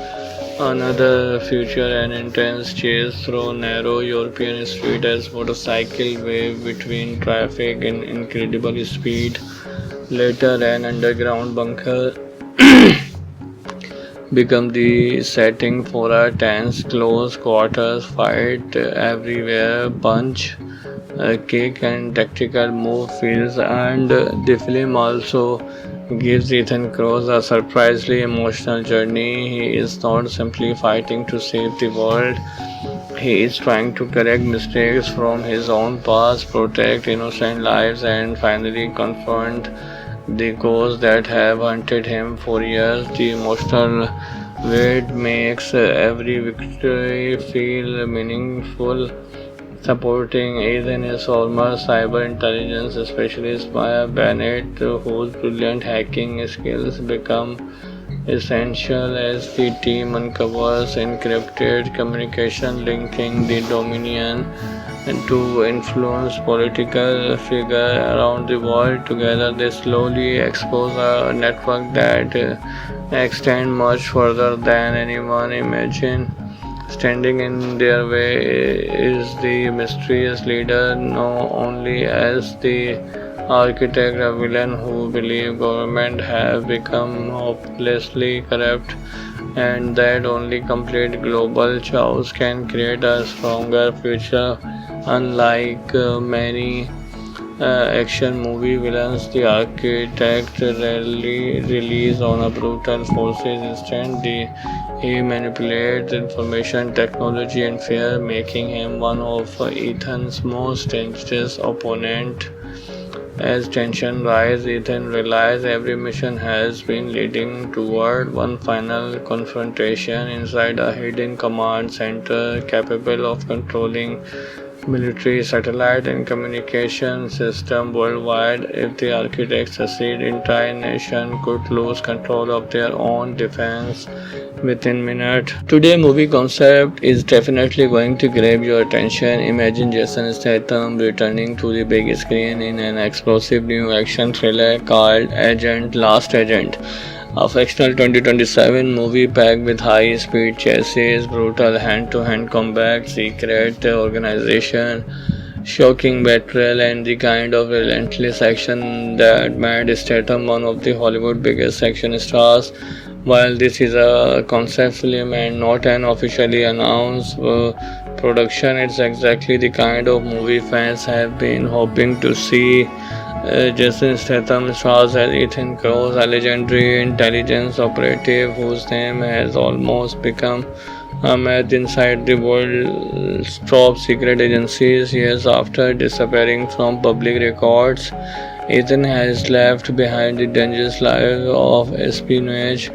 Another feature an intense chase through narrow European streets as motorcycle wave between traffic in incredible speed. Later, an underground bunker become the setting for a tense close quarters fight. Everywhere punch, kick, and tactical move feels, and the film also gives Ethan Cruz a surprisingly emotional journey. He is not simply fighting to save the world, he is trying to correct mistakes from his own past, protect innocent lives, and finally confront the ghosts that have hunted him for years. The emotional weight makes every victory feel meaningful. Supporting Ethan is former cyber intelligence specialist Maya Bennett, whose brilliant hacking skills become essential as the team uncovers encrypted communication linking the Dominion to influence political figures around the world. Together, they slowly expose a network that extends much further than anyone imagined. Standing in their way is the mysterious leader, known only as the architect, a villain who believes government have become hopelessly corrupt and that only complete global chaos can create a stronger future. Unlike many action movie villains, the architect rarely relies on a brutal forces. Instead, he manipulates information technology and fear, making him one of Ethan's most dangerous opponents. As tension rises, Ethan realizes every mission has been leading toward one final confrontation inside a hidden command center capable of controlling military satellite and communication system worldwide. If the architects succeed, entire nation could lose control of their own defense within minutes. Today movie concept is definitely going to grab your attention. Imagine Jason Statham returning to the big screen in an explosive new action thriller called Agent Last Agent. A fictional 2027 movie packed with high-speed chases, brutal hand-to-hand combat, secret organization, shocking betrayal, and the kind of relentless action that made Statham one of the Hollywood's biggest action stars. While this is a concept film and not an officially announced production, it's exactly the kind of movie fans have been hoping to see. Jason Statham stars as Ethan Cross, a legendary intelligence operative whose name has almost become a myth inside the world's top secret agencies. Years after disappearing from public records, Ethan has left behind the dangerous life of espionage,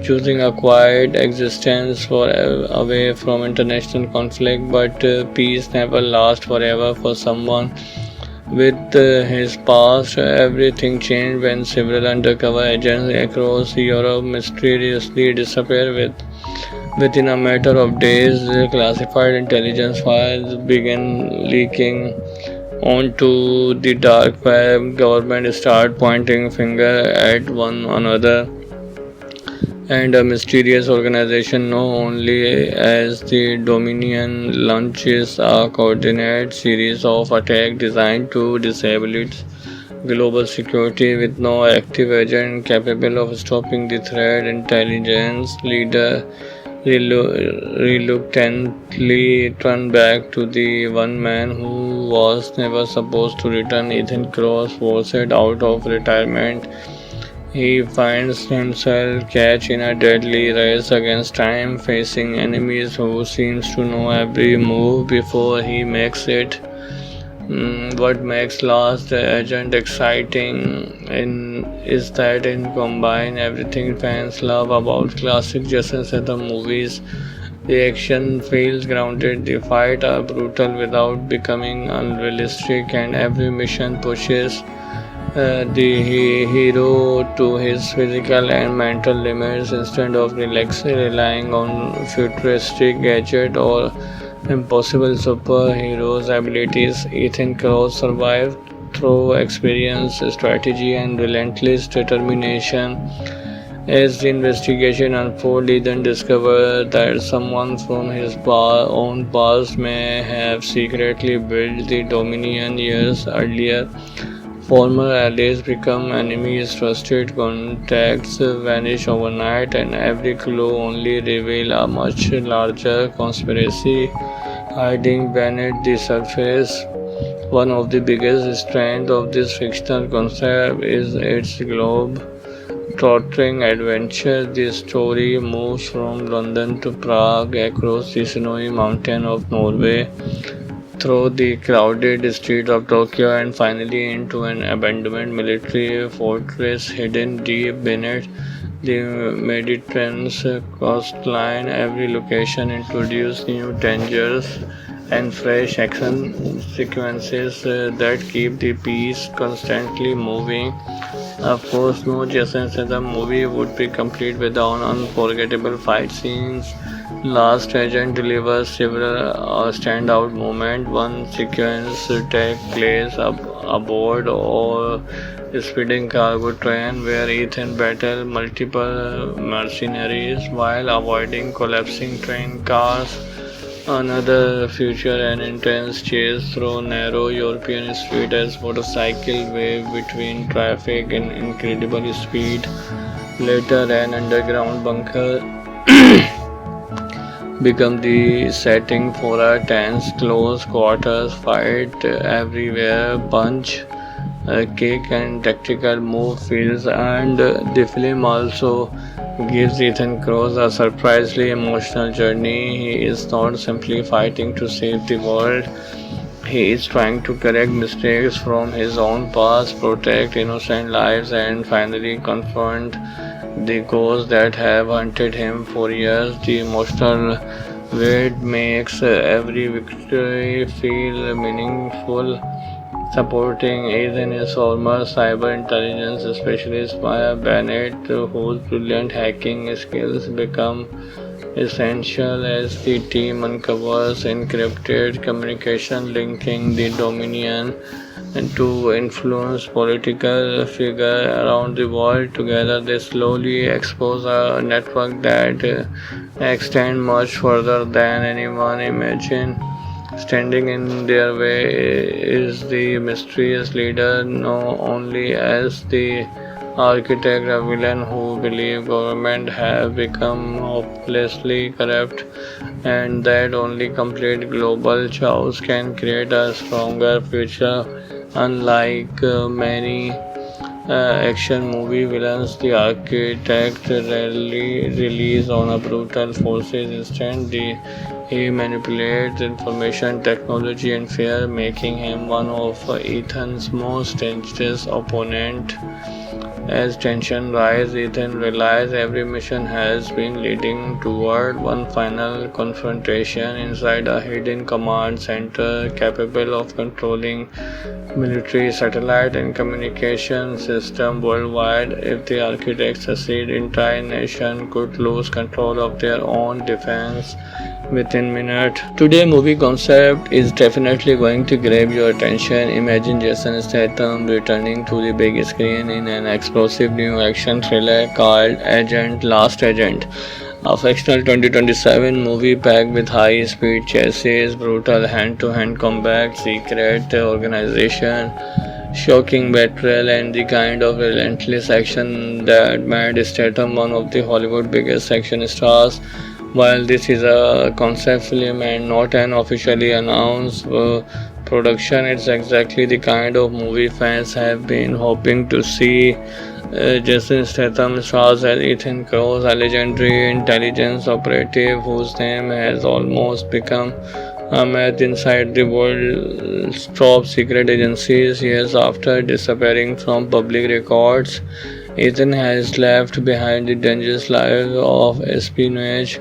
choosing a quiet existence away from international conflict. But peace never lasts forever for someone with his past. Everything changed when several undercover agents across Europe mysteriously disappeared. Within a matter of days, classified intelligence files began leaking onto the dark web. Government started pointing finger at one another, and a mysterious organization known only as the Dominion launches a coordinated series of attacks designed to disable its global security with no active agent capable of stopping the threat. Intelligence leader reluctantly turned back to the one man who was never supposed to return. Ethan Cross, forced out of retirement, he finds himself catch in a deadly race against time, facing enemies who seems to know every move before he makes it. What makes Last Agent exciting is that it combines everything fans love about classic Jason Statham movies. The action feels grounded, the fights are brutal without becoming unrealistic, and every mission pushes the hero to his physical and mental limits instead of relying on futuristic gadget or impossible superheroes abilities. Ethan Cross survived through experience, strategy, and relentless determination. As the investigation unfolds, Ethan discovers that someone from his own past may have secretly built the Dominion years earlier. Former allies become enemies, trusted contacts vanish overnight, and every clue only reveals a much larger conspiracy hiding beneath the surface. One of the biggest strengths of this fictional concept is its globe trotting adventure. The story moves from London to Prague, across the snowy mountain of Norway, through the crowded streets of Tokyo, and finally into an abandoned military fortress hidden deep beneath the Mediterranean coastline. Every location introduces new dangers and fresh action sequences that keep the piece constantly moving. Of course, no Jason Statham movie would be complete without unforgettable fight scenes. Last Agent delivers several standout moments. One sequence takes place aboard or speeding cargo train where Ethan battles multiple mercenaries while avoiding collapsing train cars. Another feature an intense chase through narrow European street as motorcycle wave between traffic in incredible speed. Later, an underground bunker become the setting for a tense close quarters fight everywhere punch kick and tactical move feels and the film also gives Ethan Cross a surprisingly emotional journey. He is not simply fighting to save the world, he is trying to correct mistakes from his own past, protect innocent lives, and finally confront the ghosts that have hunted him for years. The emotional weight makes every victory feel meaningful. Supporting Ethan is former cyber intelligence specialist Maya Bennett, whose brilliant hacking skills become essential as the team uncovers encrypted communication linking the Dominion and to influence political figures around the world. Together, they slowly expose a network that extends much further than anyone imagined. Standing in their way is the mysterious leader, known only as the architect, a villain who believes government have become hopelessly corrupt and that only complete global chaos can create a stronger future. Unlike many action movie villains, the architect rarely relies on a brutal forces. Instead, he manipulates information technology and fear, making him one of Ethan's most dangerous opponents. As tension rises, Ethan realizes every mission has been leading toward one final confrontation inside a hidden command center capable of controlling military satellite and communication system worldwide. If the architects succeed, entire nation could lose control of their own defense within minutes. Today movie concept is definitely going to grab your attention. Imagine Jason Statham returning to the big screen in an explosive new action thriller called Agent Last Agent. A fictional 2027 movie packed with high-speed chases, brutal hand-to-hand combat, secret organization, shocking betrayal, and the kind of relentless action that made Statham one of the Hollywood biggest action stars. While this is a concept film and not an officially announced production, it's exactly the kind of movie fans have been hoping to see. Jason Statham stars as Ethan Cross, a legendary intelligence operative whose name has almost become a myth inside the world's top secret agencies. Years after disappearing from public records, Ethan has left behind the dangerous life of espionage,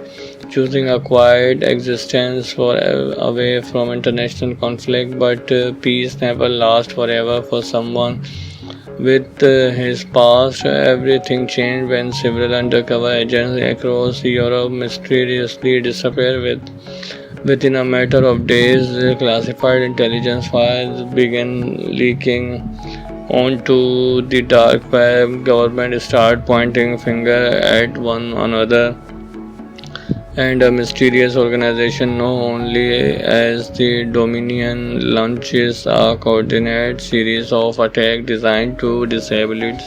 choosing a quiet existence away from international conflict. But peace never lasts forever for someone with his past. Everything changed when several undercover agents across Europe mysteriously disappeared. Within a matter of days, classified intelligence files began leaking onto the dark web. Government started pointing finger at one another, and a mysterious organization known only as the Dominion launches a coordinated series of attacks designed to disable its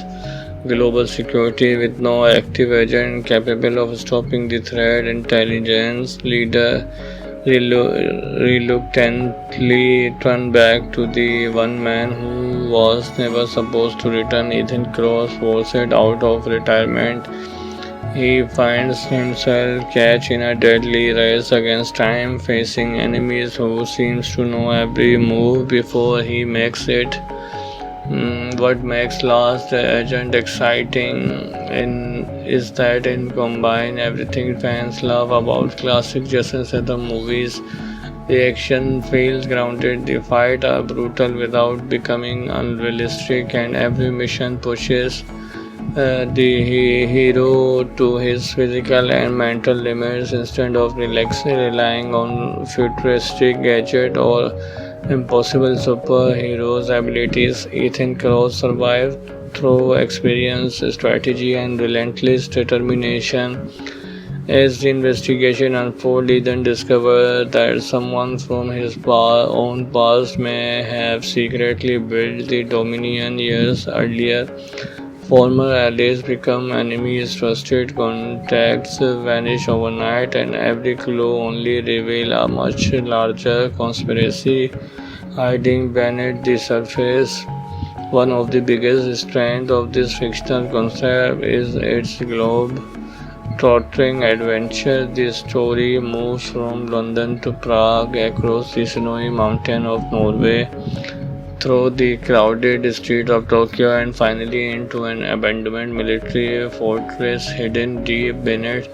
global security with no active agent capable of stopping the threat. Intelligence leader reluctantly turned back to the one man who was never supposed to return. Ethan Cross, forced out of retirement, he finds himself catch in a deadly race against time, facing enemies who seems to know every move before he makes it. What makes Last Agent exciting is that it combines everything fans love about classic Jason Statham movies: The action feels grounded, the fights are brutal without becoming unrealistic, and every mission pushes the hero to his physical and mental limits instead of relying on futuristic gadget or impossible superheroes abilities. Ethan Cross survived through experience, strategy, and relentless determination. As the investigation unfolds, Ethan discovers that someone from his own past may have secretly built the Dominion years earlier. Former allies become enemies, trusted contacts vanish overnight, and every clue only reveals a much larger conspiracy hiding beneath the surface. One of the biggest strengths of this fictional concept is its globe trotting adventure. The story moves from London to Prague, across the snowy mountain of Norway, through the crowded streets of Tokyo, and finally into an abandoned military fortress hidden deep beneath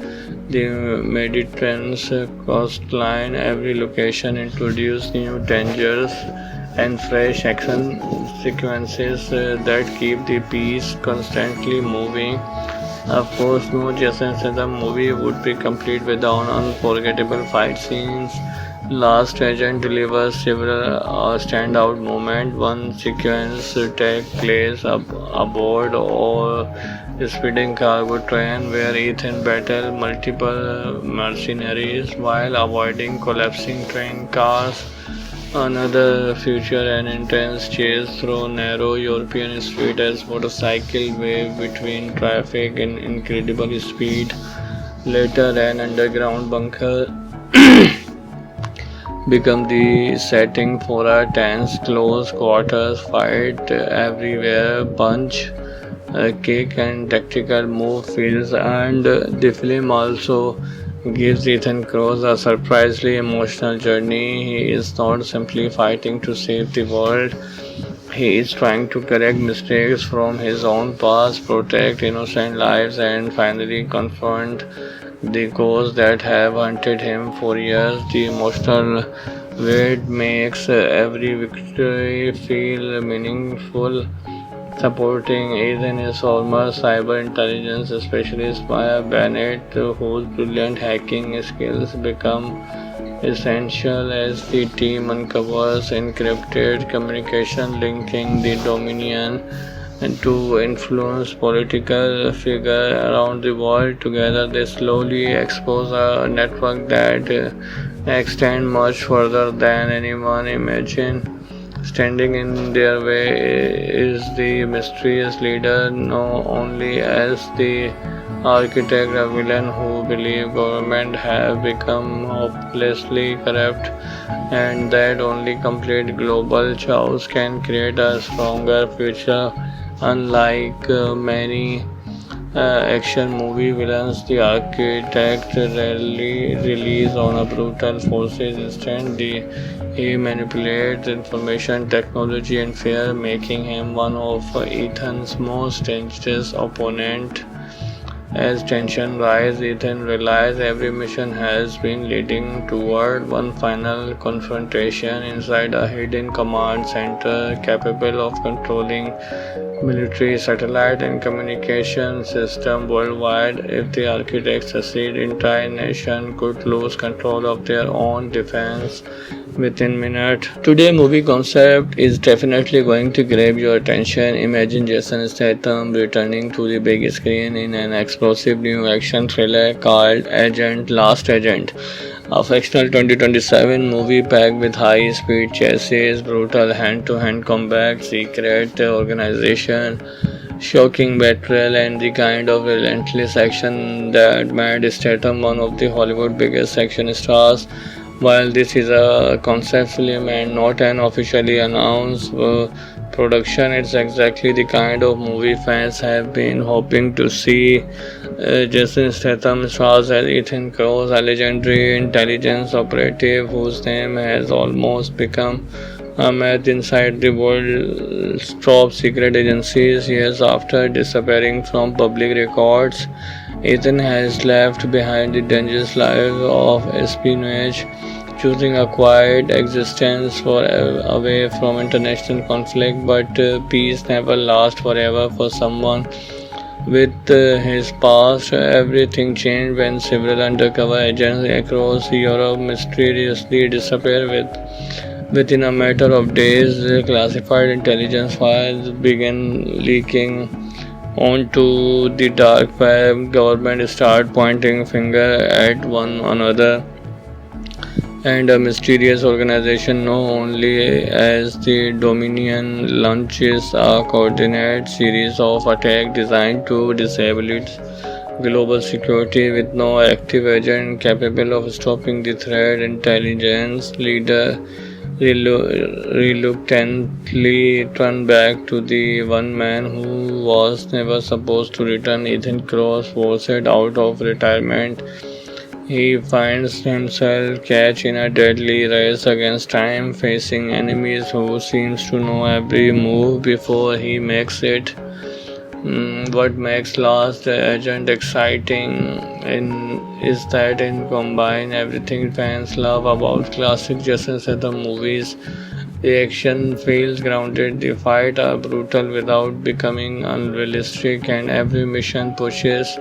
the Mediterranean coastline. Every location introduces new dangers and fresh action sequences that keep the piece constantly moving. Of course, no Jason Statham movie would be complete without unforgettable fight scenes. Last Agent delivers several standout moments. One sequence takes place aboard or speeding cargo train where Ethan battles multiple mercenaries while avoiding collapsing train cars. Another feature an intense chase through narrow European streets as motorcycle wave between traffic in incredible speed. Later, an underground bunker become the setting for a tense close quarters fight everywhere punch kick and tactical move feels, and the film also gives Ethan Cross a surprisingly emotional journey. He is not simply fighting to save the world, he is trying to correct mistakes from his own past, protect innocent lives, and finally confront the ghosts that have hunted him for years. The emotional weight makes every victory feel meaningful. Supporting Ethan is former cyber intelligence specialist Maya Bennett, whose brilliant hacking skills become essential as the team uncovers encrypted communication linking the Dominion and to influence political figures around the world. Together, they slowly expose a network that extends much further than anyone imagined. Standing in their way is the mysterious leader, known only as the architect, a villain who believes government have become hopelessly corrupt and that only complete global chaos can create a stronger future. Unlike many action movie villains, the architect rarely relies on a brutal forces. Instead, he manipulates information technology and fear, making him one of Ethan's most dangerous opponents. As tension rises, Ethan realizes every mission has been leading toward one final confrontation inside a hidden command center capable of controlling military satellite and communication system worldwide. If the architects succeed, entire nation could lose control of their own defense within minutes. Today movie concept is definitely going to grab your attention. Imagine Jason Statham returning to the big screen in an explosive new action thriller called Agent Last Agent. A fictional 2027 movie packed with high speed chases, brutal hand to hand combat, secret organization, shocking betrayal, and the kind of relentless action that made Statham one of the Hollywood biggest action stars. While this is a concept film and not an officially announced production, it's exactly the kind of movie fans have been hoping to see. Jason Statham stars as Ethan Cross, a legendary intelligence operative whose name has almost become a myth inside the world's top secret agencies. Years after disappearing from public records, Ethan has left behind the dangerous life of espionage, choosing a quiet existence for away from international conflict. But peace never lasts forever for someone with his past. Everything changed when several undercover agents across Europe mysteriously disappeared. Within a matter of days, classified intelligence files began leaking onto the dark web. Government started pointing finger at one another, and a mysterious organization known only as the Dominion launches a coordinated series of attacks designed to disable its global security with no active agent capable of stopping the threat. Intelligence leader reluctantly turned back to the one man who was never supposed to return. Ethan Cross, forced out of retirement, he finds himself catch in a deadly race against time, facing enemies who seems to know every move before he makes it. What makes Last Agent exciting is that it combines everything fans love about classic Jason Statham movies. The action feels grounded, the fights are brutal without becoming unrealistic, and every mission pushes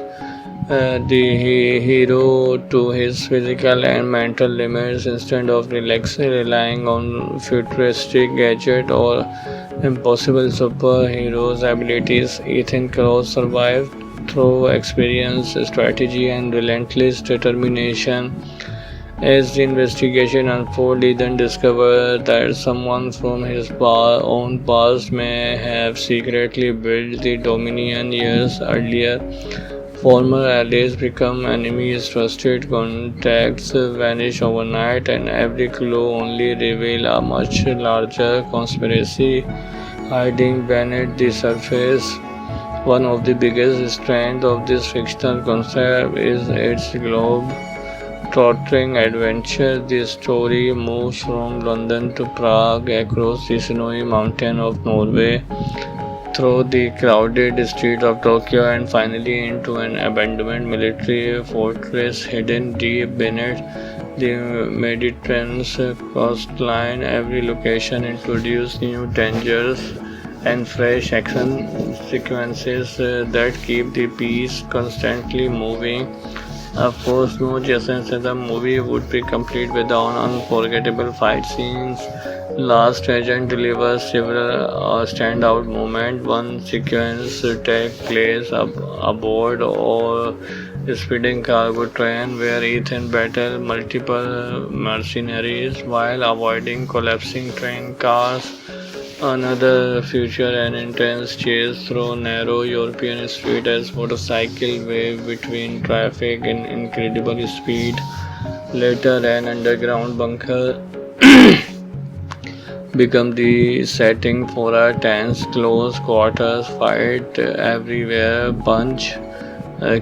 the hero to his physical and mental limits instead of relying on futuristic gadget or impossible superheroes abilities. Ethan Cross survived through experience, strategy, and relentless determination. As the investigation unfolds, Ethan discovers that someone from his own past may have secretly built the Dominion years earlier. Former allies become enemies, trusted contacts vanish overnight, and every clue only reveals a much larger conspiracy hiding beneath the surface. One of the biggest strengths of this fictional concept is its globe-trotting adventure. The story moves from London to Prague, across the snowy mountain of Norway, through the crowded streets of Tokyo, and finally into an abandoned military fortress hidden deep beneath the Mediterranean coastline. Every location introduces new dangers and fresh action sequences that keep the piece constantly moving. Of course, no Jason Statham movie would be complete without unforgettable fight scenes. Last Agent delivers several standout moments. One sequence takes place aboard or speeding cargo train where Ethan battles multiple mercenaries while avoiding collapsing train cars. Another feature an intense chase through narrow European streets as motorcycle wave between traffic in incredible speed. Later, an underground bunker become the setting for a tense close quarters fight everywhere. Punch,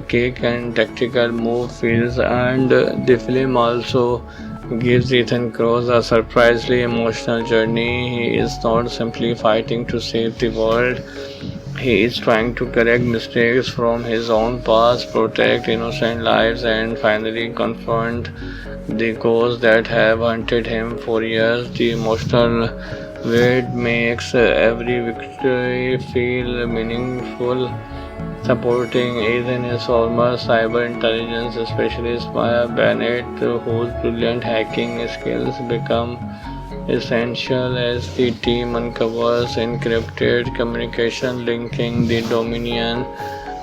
kick, and tactical move feels, and the film also gives Ethan Cross a surprisingly emotional journey. He is not simply fighting to save the world, he is trying to correct mistakes from his own past, protect innocent lives, and finally confront the ghosts that have hunted him for years. The emotional weight makes every victory feel meaningful. Supporting Ethan is former cyber intelligence specialist Maya Bennett, whose brilliant hacking skills become essential as the team uncovers encrypted communication linking the Dominion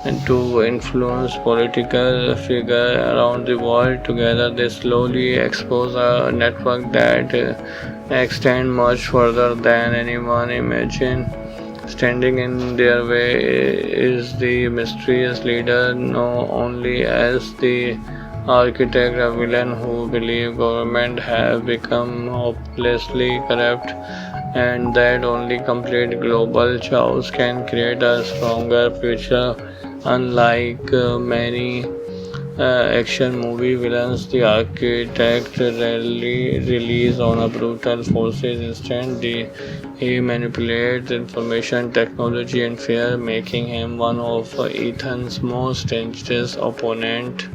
and to influence political figures around the world. Together, they slowly expose a network that extends much further than anyone imagined. Standing in their way is the mysterious leader, known only as the architect, a villain who believes government have become hopelessly corrupt and that only complete global chaos can create a stronger future. Unlike many action movie villains, the architect rarely relies on a brutal forces. Instead, he manipulates information technology and fear, making him one of Ethan's most dangerous opponents.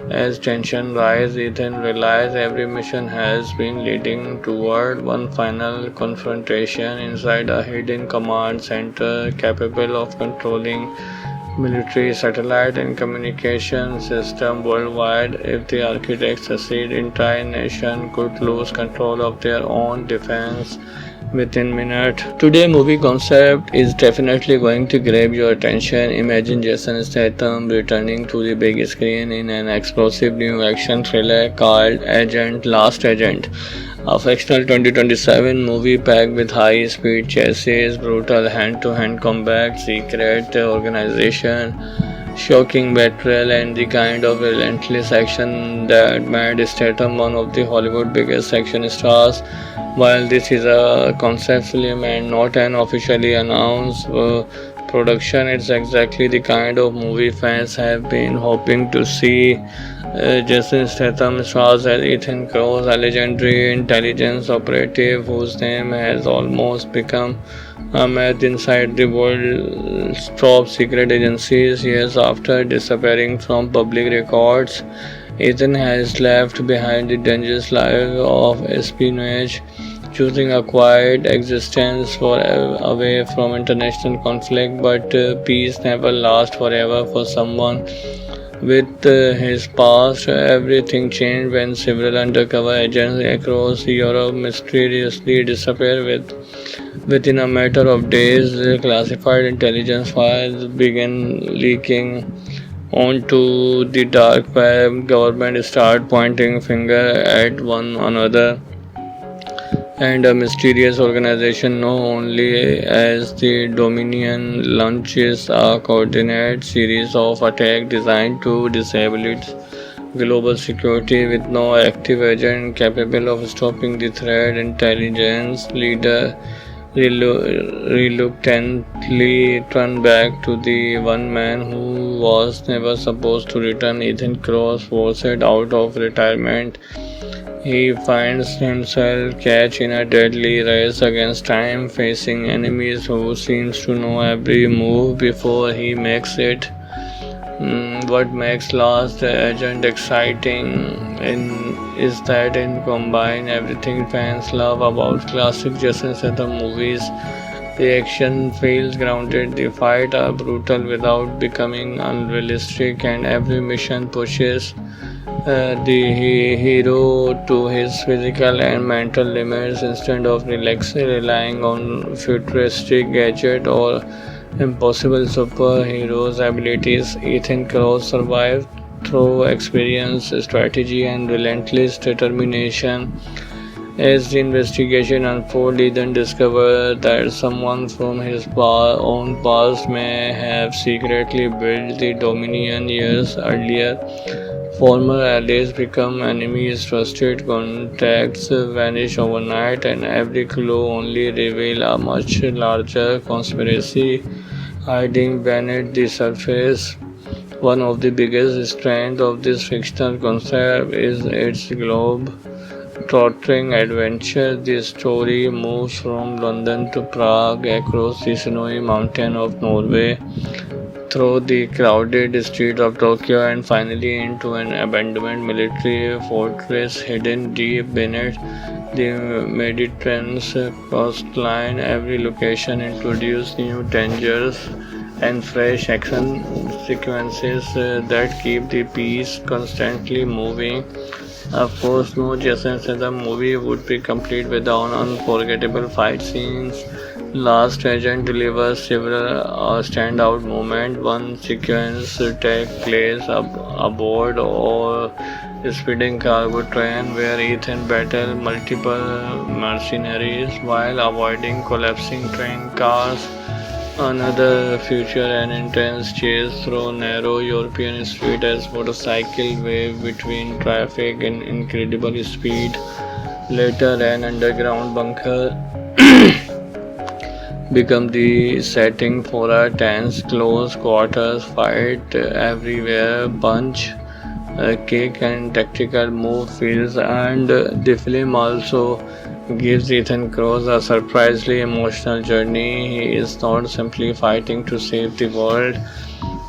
As tension rises, Ethan realizes every mission has been leading toward one final confrontation inside a hidden command center capable of controlling military satellite and communication system worldwide. If the architects succeed, entire nation could lose control of their own defense within minutes. Today movie concept is definitely going to grab your attention. Imagine Jason Statham returning to the big screen in an explosive new action thriller called Agent Last Agent. A fictional 2027 movie packed with high speed chases, brutal hand to hand combat, secret organization, shocking betrayal, and the kind of relentless action that made Statham one of the Hollywood's biggest action stars. While this is a concept film and not an officially announced production, it's exactly the kind of movie fans have been hoping to see. Jason Statham stars as Ethan Cross, a legendary intelligence operative whose name has almost become a myth inside the world's top secret agencies. Years after disappearing from public records, Ethan has left behind the dangerous life of espionage, choosing a quiet existence for away from international conflict. But peace never lasts forever for someone with his past. Everything changed when several undercover agents across Europe mysteriously disappeared. Within a matter of days, classified intelligence files began leaking onto the dark web. Government started pointing finger at one another, and a mysterious organization known only as the Dominion launches a coordinated series of attacks designed to disable its global security with no active agent capable of stopping the threat. Intelligence leader reluctantly turned back to the one man who was never supposed to return. Ethan Cross, forced out of retirement, he finds himself catch in a deadly race against time, facing enemies who seems to know every move before he makes it. What makes Last Agent exciting is that it combines everything fans love about classic Jason Statham movies. The action feels grounded, the fights are brutal without becoming unrealistic, and every mission pushes the hero to his physical and mental limits instead of relying on futuristic gadget or impossible superheroes abilities. Ethan Cross survived through experience, strategy, and relentless determination. As the investigation unfolds, Ethan discovers that someone from his own past may have secretly built the Dominion years earlier. Former allies become enemies, trusted contacts vanish overnight, and every clue only reveals a much larger conspiracy hiding beneath the surface. One of the biggest strengths of this fictional concept is its globe-trotting adventure. The story moves from London to Prague, across the snowy mountain of Norway, through the crowded streets of Tokyo, and finally into an abandoned military fortress hidden deep beneath the Mediterranean coastline. Every location introduces new dangers and fresh action sequences that keep the piece constantly moving. Of course, no Jason Statham movie would be complete without unforgettable fight scenes. Last Agent delivers several standout moments. One sequence takes place aboard or speeding cargo train where Ethan battles multiple mercenaries while avoiding collapsing train cars. Another feature an intense chase through narrow European streets as motorcycle wave between traffic in incredible speed. Later, an underground bunker become the setting for a tense close quarters fight. Everywhere punch, kick, and tactical move feels, and the film also gives Ethan Cross a surprisingly emotional journey. He is not simply fighting to save the world,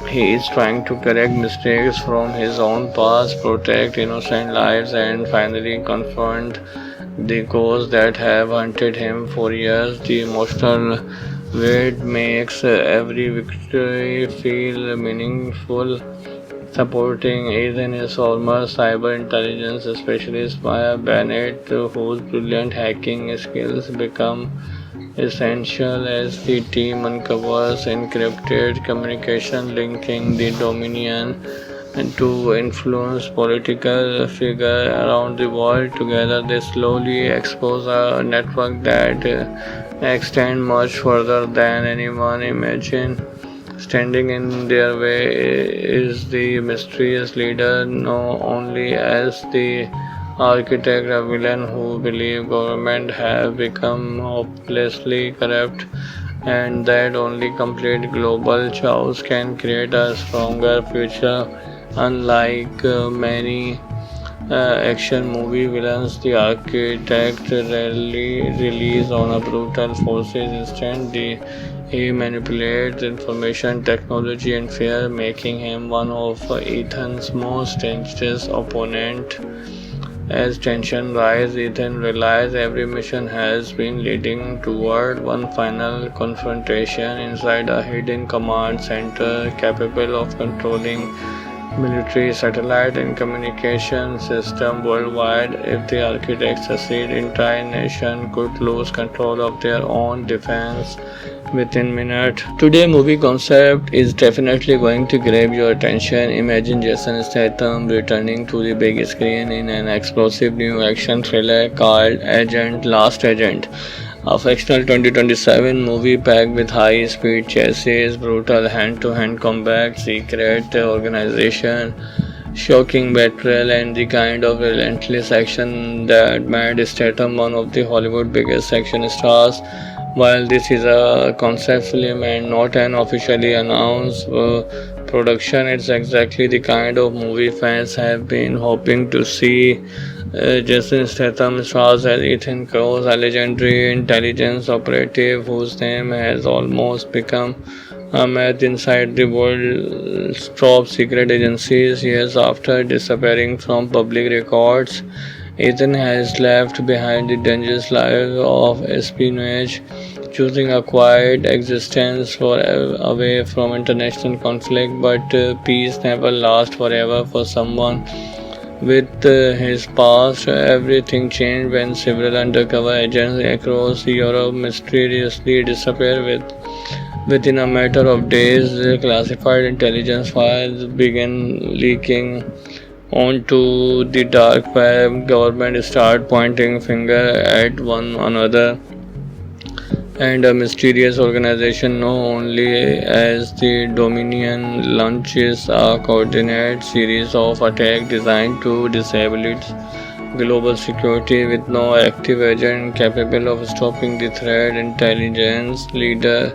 He is trying to correct mistakes from his own past, protect innocent lives, and finally confront the ghosts that have hunted him for years. The emotional weight makes every victory feel meaningful. Supporting Ethan is former cyber intelligence specialist Maya Bennett, whose brilliant hacking skills become essential as the team uncovers encrypted communication linking the Dominion and to influence political figures around the world. Together, they slowly expose a network that extends much further than anyone imagined. Standing in their way is the mysterious leader, known only as the architect, a villain who believes government have become hopelessly corrupt and that only complete global chaos can create a stronger future. Unlike many action movie villains, the architect rarely relies on a brutal forces. Instead, he manipulates information technology and fear, making him one of Ethan's most dangerous opponents. As tension rises, Ethan realizes every mission has been leading toward one final confrontation inside a hidden command center capable of controlling military, satellite, and communication system worldwide. If the architects succeed, entire nation could lose control of their own defense within minutes. Today movie concept is definitely going to grab your attention. Imagine Jason Statham returning to the big screen in an explosive new action thriller called Agent Last Agent. A fictional 2027 movie packed with high speed chases, brutal hand to hand combat, secret organization, shocking betrayal, and the kind of relentless action that made Statham one of the Hollywood's biggest action stars. While this is a concept film and not an officially announced production, it's exactly the kind of movie fans have been hoping to see. Jason Statham stars as Ethan Cross, a legendary intelligence operative whose name has almost become a myth inside the world's top secret agencies. Years after disappearing from public records, Ethan has left behind the dangerous life of espionage, choosing a quiet existence for away from international conflict. But peace never lasts forever for someone with his past. Everything changed when several undercover agents across Europe mysteriously disappeared. Within a matter of days, classified intelligence files began leaking onto the dark web. Government started pointing finger at one another, and a mysterious organization known only as the Dominion launches a coordinated series of attacks designed to disable its global security with no active agent capable of stopping the threat. Intelligence leader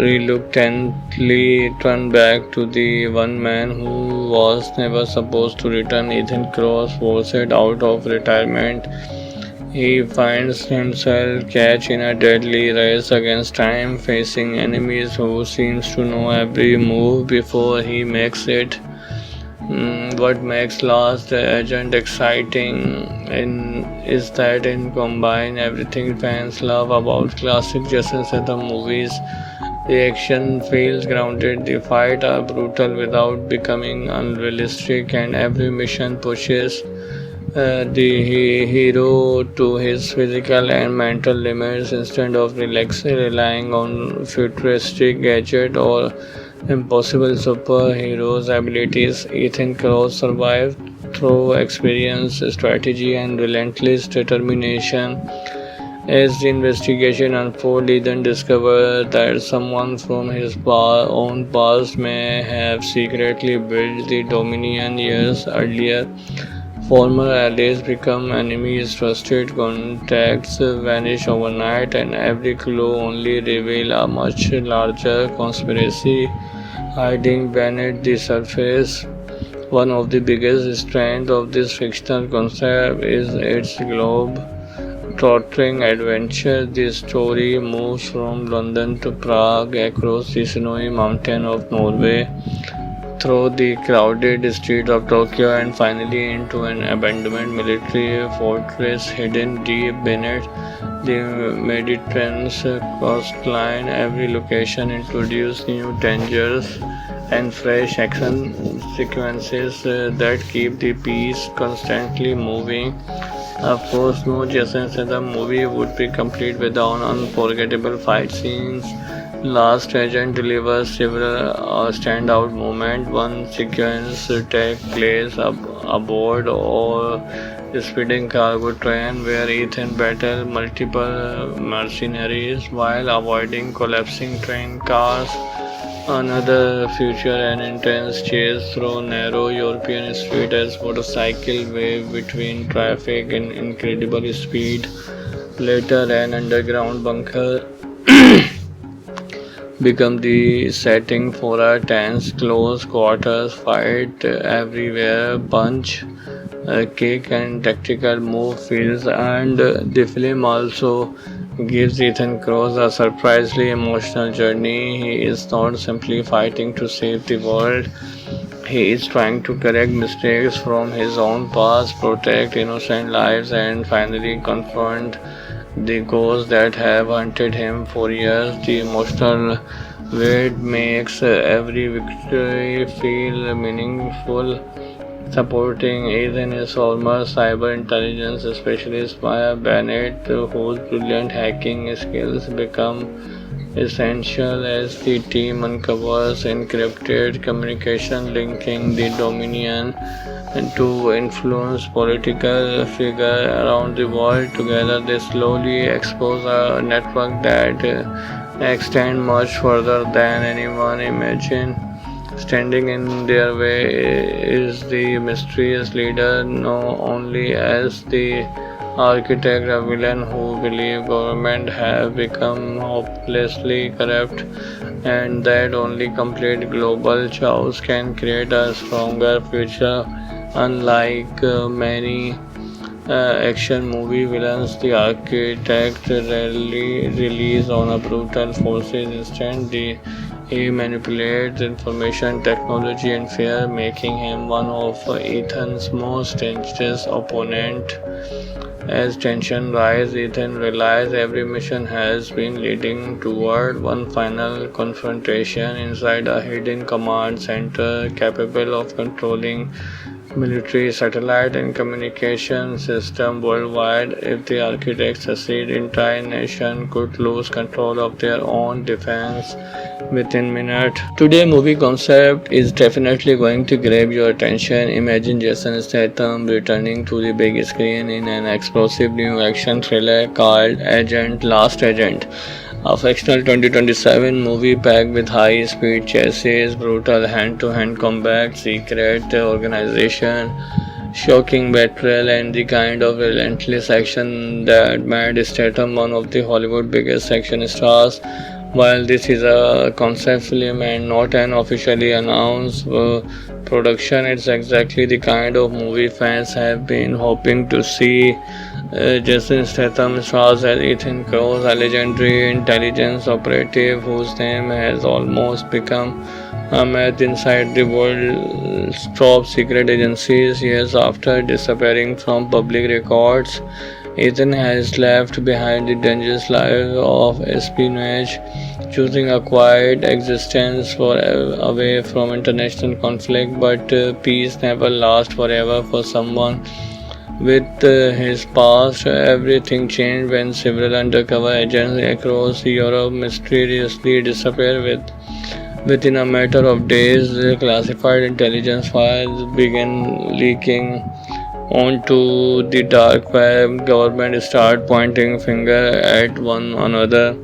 reluctantly turned back to the one man who was never supposed to return. Ethan Cross, forced out of retirement, he finds himself catch in a deadly race against time, facing enemies who seems to know every move before he makes it. What makes Last Agent exciting is that it combines everything fans love about classic Jason Statham movies. The action feels grounded, the fights are brutal without becoming unrealistic, and every mission pushes the hero to his physical and mental limits instead of relying on futuristic gadget or impossible superheroes abilities. Ethan Cross survived through experience, strategy, and relentless determination. As the investigation unfolds, Ethan discovers that someone from his own past may have secretly built the Dominion years earlier. Former allies become enemies, trusted contacts vanish overnight, and every clue only reveals a much larger conspiracy hiding beneath the surface. One of the biggest strengths of this fictional concept is its torturing adventure. The story moves from London to Prague, across the snowy mountain of Norway, through the crowded streets of Tokyo, and finally into an abandoned military fortress hidden deep beneath the Mediterranean coastline. Every location introduces new dangers and fresh action sequences that keep the piece constantly moving. Of course, no Jason Statham movie would be complete without unforgettable fight scenes. Last Agent delivers several standout moments. One sequence takes place aboard or speeding cargo train where Ethan battles multiple mercenaries while avoiding collapsing train cars. Another feature an intense chase through narrow European streets as motorcycle wave between traffic in incredible speed. Later, an underground bunker become the setting for a tense close quarters fight everywhere punch kick and tactical move feels and the film also gives Ethan Cross a surprisingly emotional journey. He is not simply fighting to save the world, he is trying to correct mistakes from his own past, protect innocent lives, and finally confront the ghosts that have hunted him for years. The emotional weight makes every victory feel meaningful. Supporting Ethan is former cyber intelligence specialist Maya Bennett, whose brilliant hacking skills become essential as the team uncovers encrypted communication linking the Dominion to influence political figures around the world. Together, they slowly expose a network that extends much further than anyone imagined. Standing in their way is the mysterious leader, known only as the architect, a villain who believes government have become hopelessly corrupt and that only complete global chaos can create a stronger future. Unlike many action movie villains, the architect rarely relies on a brutal forces. Instead, he manipulates information technology and fear, making him one of Ethan's most dangerous opponents. As tension rises, Ethan realizes every mission has been leading toward one final confrontation inside a hidden command center capable of controlling military satellite and communication system worldwide. If the architects succeed, entire nation could lose control of their own defense within minutes. Today movie concept is definitely going to grab your attention. Imagine Jason Statham returning to the big screen in an explosive new action thriller called Agent Last Agent. A fictional 2027 movie packed with high-speed chases, brutal hand-to-hand combat, secret organization, shocking betrayal, and the kind of relentless action that made Statham one of the Hollywood's biggest action stars. While this is a concept film and not an officially announced production, it's exactly the kind of movie fans have been hoping to see. Jason Statham stars as Ethan Cross, a legendary intelligence operative whose name has almost become a myth inside the world's top secret agencies. Years after disappearing from public records, Ethan has left behind the dangerous life of espionage, choosing a quiet existence away from international conflict. But peace never lasts forever for someone with his past. Everything changed when several undercover agents across Europe mysteriously disappeared. Within a matter of days, classified intelligence files began leaking onto the dark web. Government started pointing finger at one another,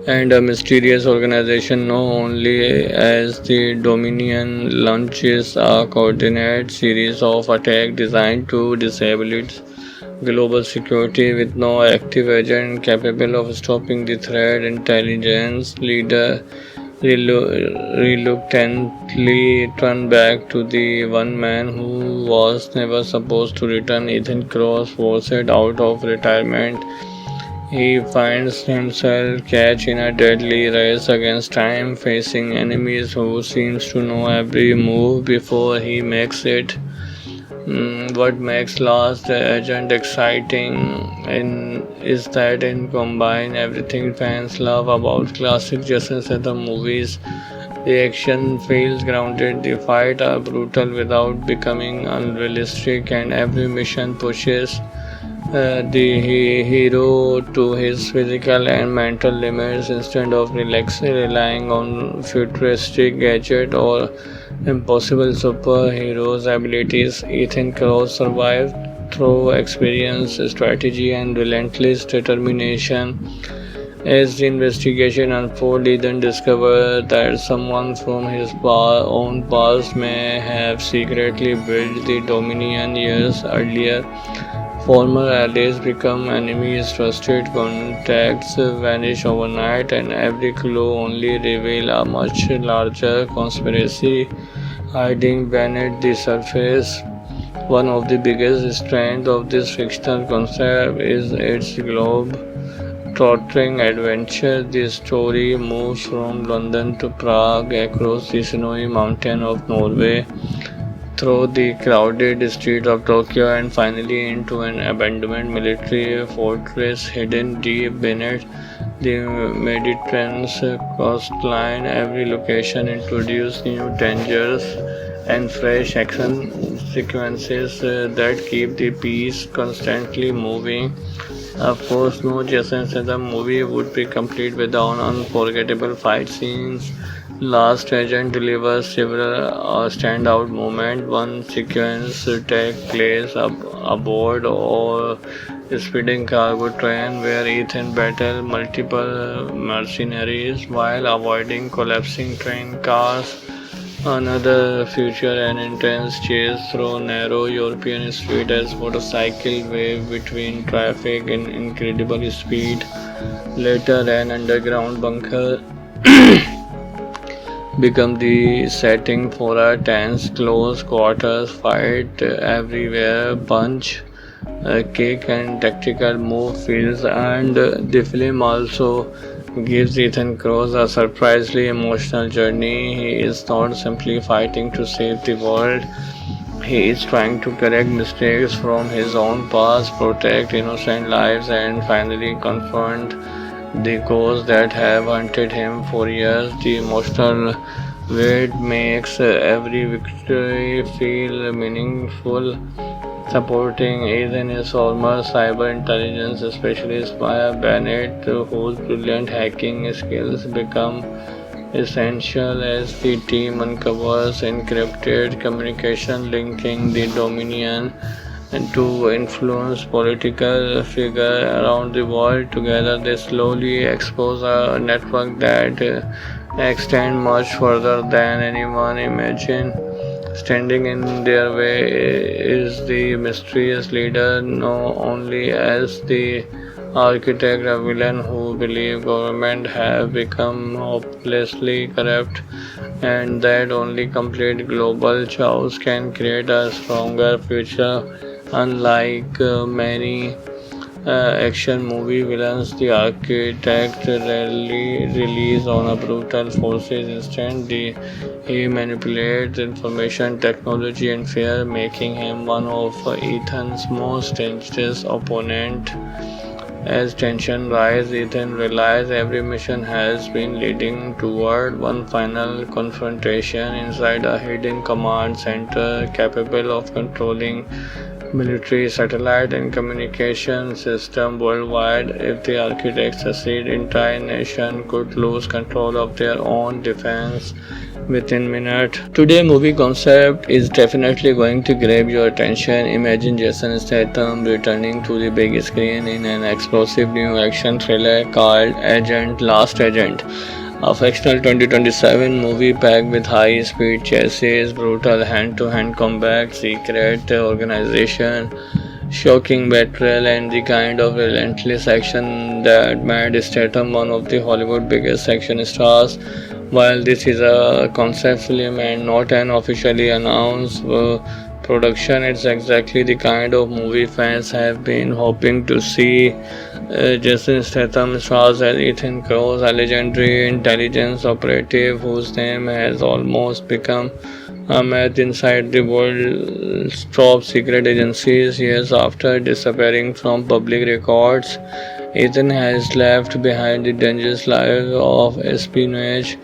and a mysterious organization known only as the Dominion launches a coordinated series of attacks designed to disable its global security. With no active agent capable of stopping the threat, intelligence leader reluctantly turned back to the one man who was never supposed to return. Ethan Cross, forced out of retirement, he finds himself catch in a deadly race against time, facing enemies who seems to know every move before he makes it. What makes Last Agent exciting is that it combines everything fans love about classic Jason Statham movies. The action feels grounded, the fights are brutal without becoming unrealistic, and every mission pushes the hero to his physical and mental limits instead of relying on futuristic gadget or impossible superheroes abilities. Ethan Cross survived through experience, strategy, and relentless determination. As the investigation unfolds, Ethan discovers that someone from his own past may have secretly built the Dominion years earlier. Former allies become enemies, trusted contacts vanish overnight, and every clue only reveals a much larger conspiracy hiding beneath the surface. One of the biggest strengths of this fictional concept is its globe-trotting adventure. The story moves from London to Prague, across the snowy mountain of Norway, through the crowded streets of Tokyo, and finally into an abandoned military fortress hidden deep beneath the Mediterranean coastline. Every location introduces new dangers and fresh action sequences that keep the piece constantly moving. Of course, no Jason Statham movie would be complete without unforgettable fight scenes. Last Agent delivers several standout moments. One sequence takes place aboard or speeding cargo train where Ethan battles multiple mercenaries while avoiding collapsing train cars. Another feature an intense chase through narrow European streets as motorcycle wave between traffic in incredible speed. Later, an underground bunker become the setting for a tense close quarters fight everywhere punch kick and tactical move feels and the film also gives Ethan Cross a surprisingly emotional journey. He is not simply fighting to save the world, he is trying to correct mistakes from his own past, protect innocent lives, and finally confront the ghosts that have hunted him for years. The emotional weight makes every victory feel meaningful. Supporting Ethan is former cyber intelligence specialist Maya Bennett, whose brilliant hacking skills become essential as the team uncovers encrypted communication linking the Dominion and to influence political figures around the world. Together, they slowly expose a network that extends much further than anyone imagined. Standing in their way is the mysterious leader, known only as the architect, a villain who believes government have become hopelessly corrupt and that only complete global chaos can create a stronger future. Unlike many action movie villains, the architect rarely relies on a brutal forces. Instead, he manipulates information technology and fear, making him one of Ethan's most dangerous opponents. As tension rises, Ethan realizes every mission has been leading toward one final confrontation inside a hidden command center capable of controlling military satellite and communication system worldwide. If the architects succeed, entire nation could lose control of their own defense within minutes. Today movie concept is definitely going to grab your attention. Imagine Jason Statham returning to the big screen in an explosive new action thriller called Last Agent. A fictional 2027 movie packed with high-speed chases, brutal hand-to-hand combat, secret organization, shocking betrayal, and the kind of relentless action that made Statham one of the Hollywood's biggest action stars. While this is a concept film and not an officially announced production, it's exactly the kind of movie fans have been hoping to see. Jason Statham stars as Ethan Cross, a legendary intelligence operative whose name has almost become a myth inside the world's top secret agencies. Years after disappearing from public records, Ethan has left behind the dangerous life of espionage,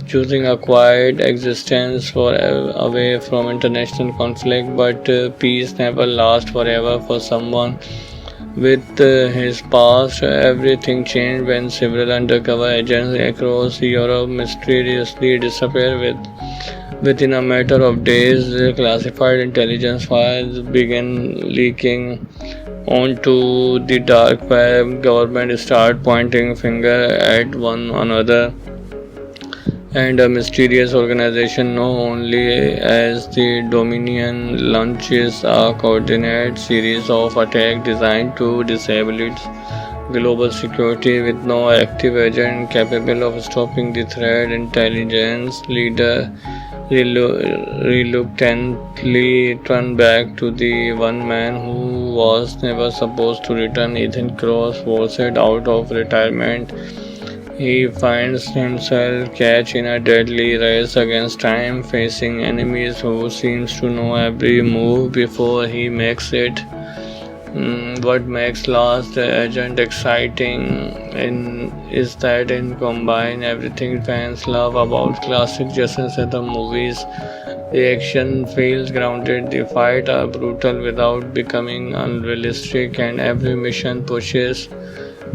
choosing a quiet existence for away from international conflict. But peace never lasts forever for someone with his past. Everything changed when several undercover agents across Europe mysteriously disappeared. Within a matter of days, classified intelligence files began leaking onto the dark web. Government started pointing finger at one another, and a mysterious organization known only as the Dominion launches a coordinated series of attacks designed to disable its global security with no active agent capable of stopping the threat. Intelligence leader reluctantly turned back to the one man who was never supposed to return. Ethan Cross, forced out of retirement, he finds himself caught in a deadly race against time, facing enemies who seems to know every move before he makes it. What makes Last Agent exciting is that it combines everything fans love about classic Jason Statham movies. The action feels grounded, the fights are brutal without becoming unrealistic, and every mission pushes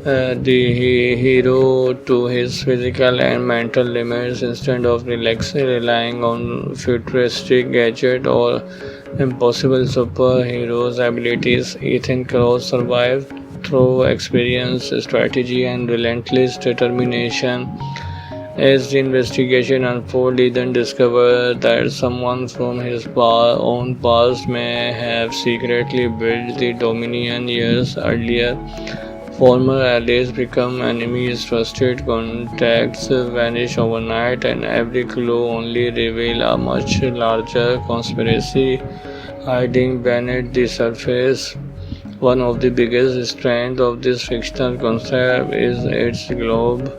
the hero to his physical and mental limits instead of relying on futuristic gadget or impossible superheroes abilities. Ethan Cross survived through experience, strategy, and relentless determination. As the investigation unfolds, Ethan discovers that someone from his own past may have secretly built the Dominion years earlier. Former allies become enemies, trusted contacts vanish overnight, and every clue only reveals a much larger conspiracy hiding beneath the surface. One of the biggest strengths of this fictional concept is its globe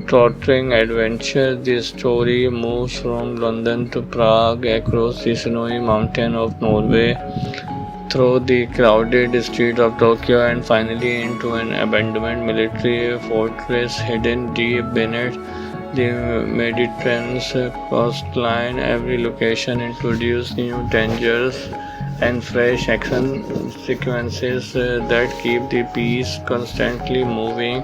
trotting adventure. The story moves from London to Prague, across the snowy mountain of Norway, through the crowded streets of Tokyo, and finally into an abandoned military fortress hidden deep beneath the Mediterranean coastline. Every location introduces new dangers and fresh action sequences that keep the piece constantly moving.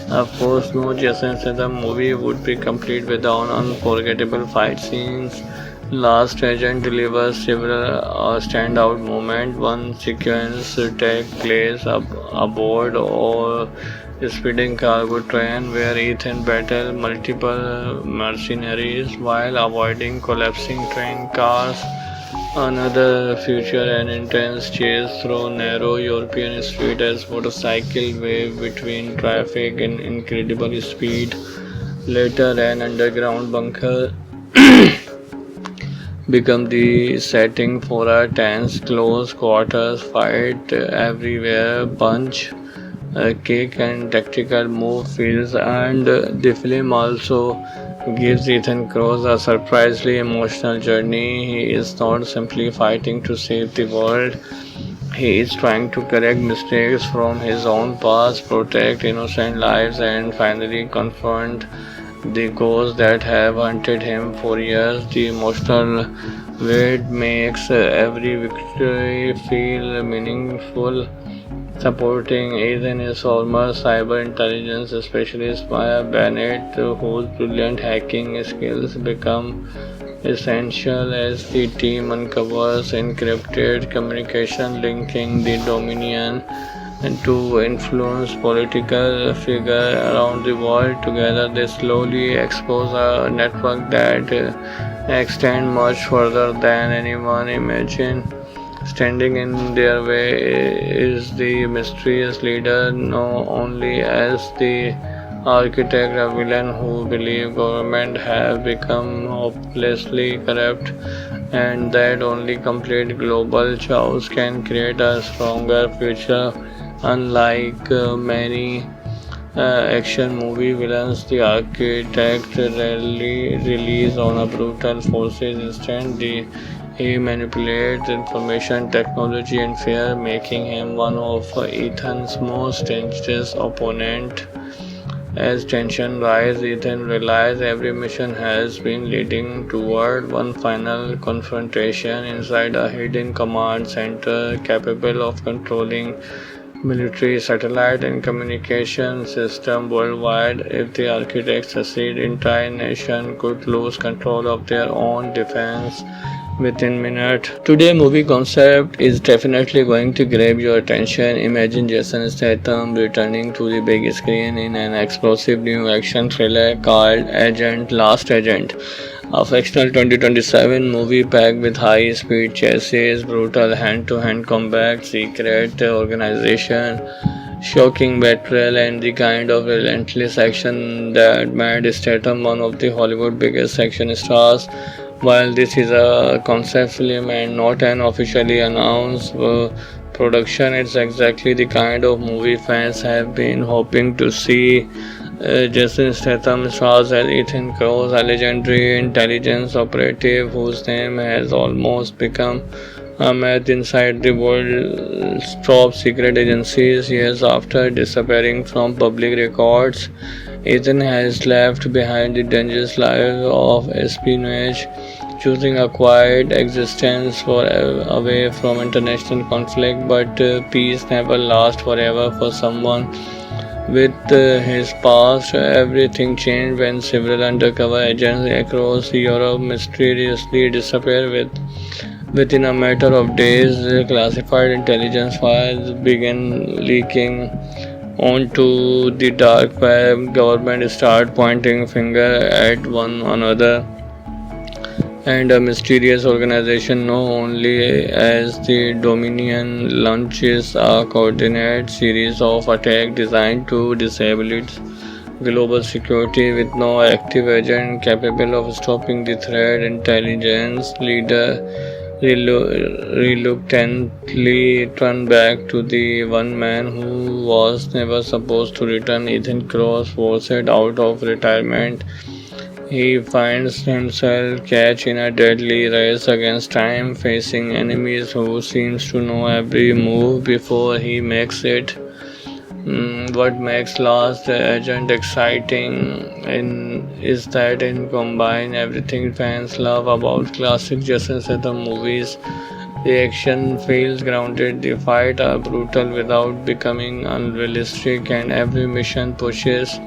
Of course, no Jason Statham movie would be complete without unforgettable fight scenes. Last Agent delivers several standout moments. One sequence takes place aboard or speeding cargo train where Ethan battles multiple mercenaries while avoiding collapsing train cars. Another feature an intense chase through narrow European streets as motorcycle wave between traffic in incredible speed. Later, an underground bunker become the setting for a tense close quarters fight. Everywhere punch, kick, and tactical move feels, and the film also gives Ethan Cross a surprisingly emotional journey. He is not simply fighting to save the world, he is trying to correct mistakes from his own past, protect innocent lives, and finally confront the ghosts that have hunted him for years. The emotional weight makes every victory feel meaningful. Supporting Ethan is former cyber intelligence specialist Maya Bennett, whose brilliant hacking skills become essential as the team uncovers encrypted communication linking the Dominion and to influence political figures around the world. Together, they slowly expose a network that extends much further than anyone imagined. Standing in their way is the mysterious leader known only as the architect, a villain who believes government have become hopelessly corrupt and that only complete global chaos can create a stronger future. Unlike many action movie villains, the architect rarely relies on a brutal forces. Instead, he manipulates information technology and fear, making him one of Ethan's most dangerous opponents. As tension rises, Ethan realizes every mission has been leading toward one final confrontation inside a hidden command center capable of controlling military satellite and communication system worldwide. If the architects succeed, entire nation could lose control of their own defense within minutes. Today movie concept is definitely going to grab your attention. Imagine Jason Statham returning to the big screen in an explosive new action thriller called Agent Last Agent. A fictional 2027 movie packed with high speed chases, brutal hand to hand combat, secret organization, shocking betrayal, and the kind of relentless action that made Statham one of the Hollywood biggest action stars. While this is a concept film and not an officially announced production, it's exactly the kind of movie fans have been hoping to see. Jason Statham stars as Ethan Cross, a legendary intelligence operative whose name has almost become a myth inside the world's top secret agencies. Years after disappearing from public records, Ethan has left behind the dangerous life of espionage, choosing a quiet existence away from international conflict. But peace never lasts forever for someone with his past. Everything changed when several undercover agents across Europe mysteriously disappeared. Within a matter of days, classified intelligence files began leaking onto the dark web. Government started pointing finger at one another, and a mysterious organization known only as the Dominion launches a coordinated series of attacks designed to disable its global security with no active agent capable of stopping the threat. Intelligence leader reluctantly turned back to the one man who was never supposed to return. Ethan Cross, forced out of retirement, he finds himself catch in a deadly race against time, facing enemies who seems to know every move before he makes it. What makes Last Agent exciting is that it combines everything fans love about classic Jason Statham movies. The action feels grounded, the fights are brutal without becoming unrealistic, and every mission pushes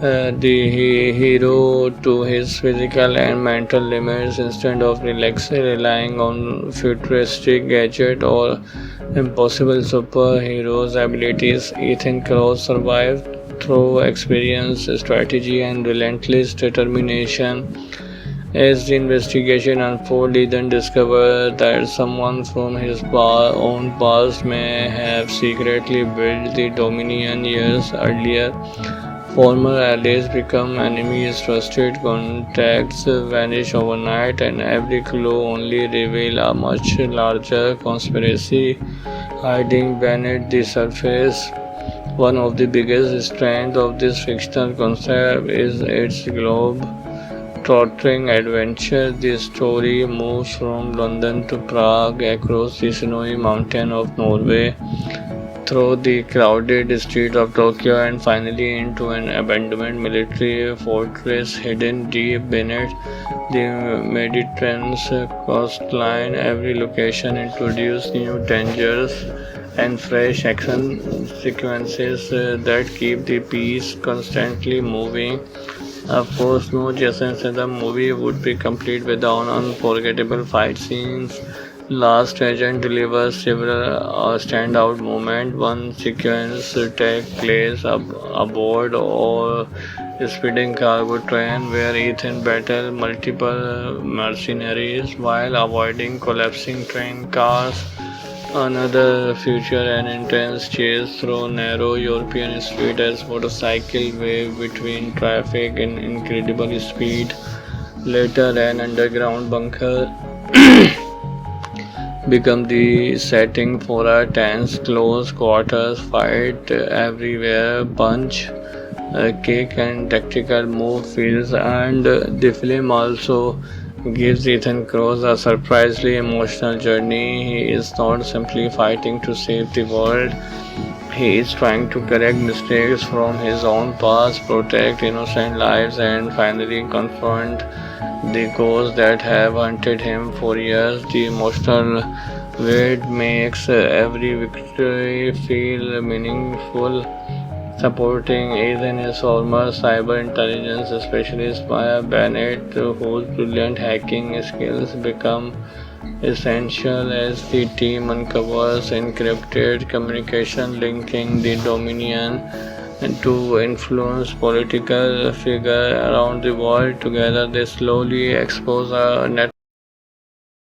the hero to his physical and mental limits instead of relying on futuristic gadget or impossible superheroes abilities. Ethan Cross survived through experience, strategy, and relentless determination. As the investigation unfolds, Ethan discovers that someone from his own past may have secretly built the Dominion years earlier. Former allies become enemies, trusted contacts vanish overnight, and every clue only reveals a much larger conspiracy hiding beneath the surface. One of the biggest strengths of this fictional concept is its globe trotting adventure. The story moves from London to Prague, across the snowy mountain of Norway, through the crowded streets of Tokyo, and finally into an abandoned military fortress hidden deep beneath the Mediterranean coastline. Every location introduces new dangers and fresh action sequences that keep the piece constantly moving. Of course, no Jason Statham movie would be complete without unforgettable fight scenes. Last Agent delivers several standout moments. One sequence takes place aboard or speeding cargo train where Ethan battles multiple mercenaries while avoiding collapsing train cars. Another feature an intense chase through narrow European street as motorcycle wave between traffic in incredible speed. Later, an underground bunker become the setting for a tense close quarters fight everywhere punch kick and tactical move feels and the film also gives Ethan Cross a surprisingly emotional journey. He is not simply fighting to save the world, he is trying to correct mistakes from his own past, protect innocent lives, and finally confront the ghosts that have hunted him for years. The emotional weight makes every victory feel meaningful. Supporting Ethan is former cyber intelligence specialist Maya Bennett, whose brilliant hacking skills become essential as the team uncovers encrypted communication linking the Dominion to influence political figures around the world. Together, they slowly expose a net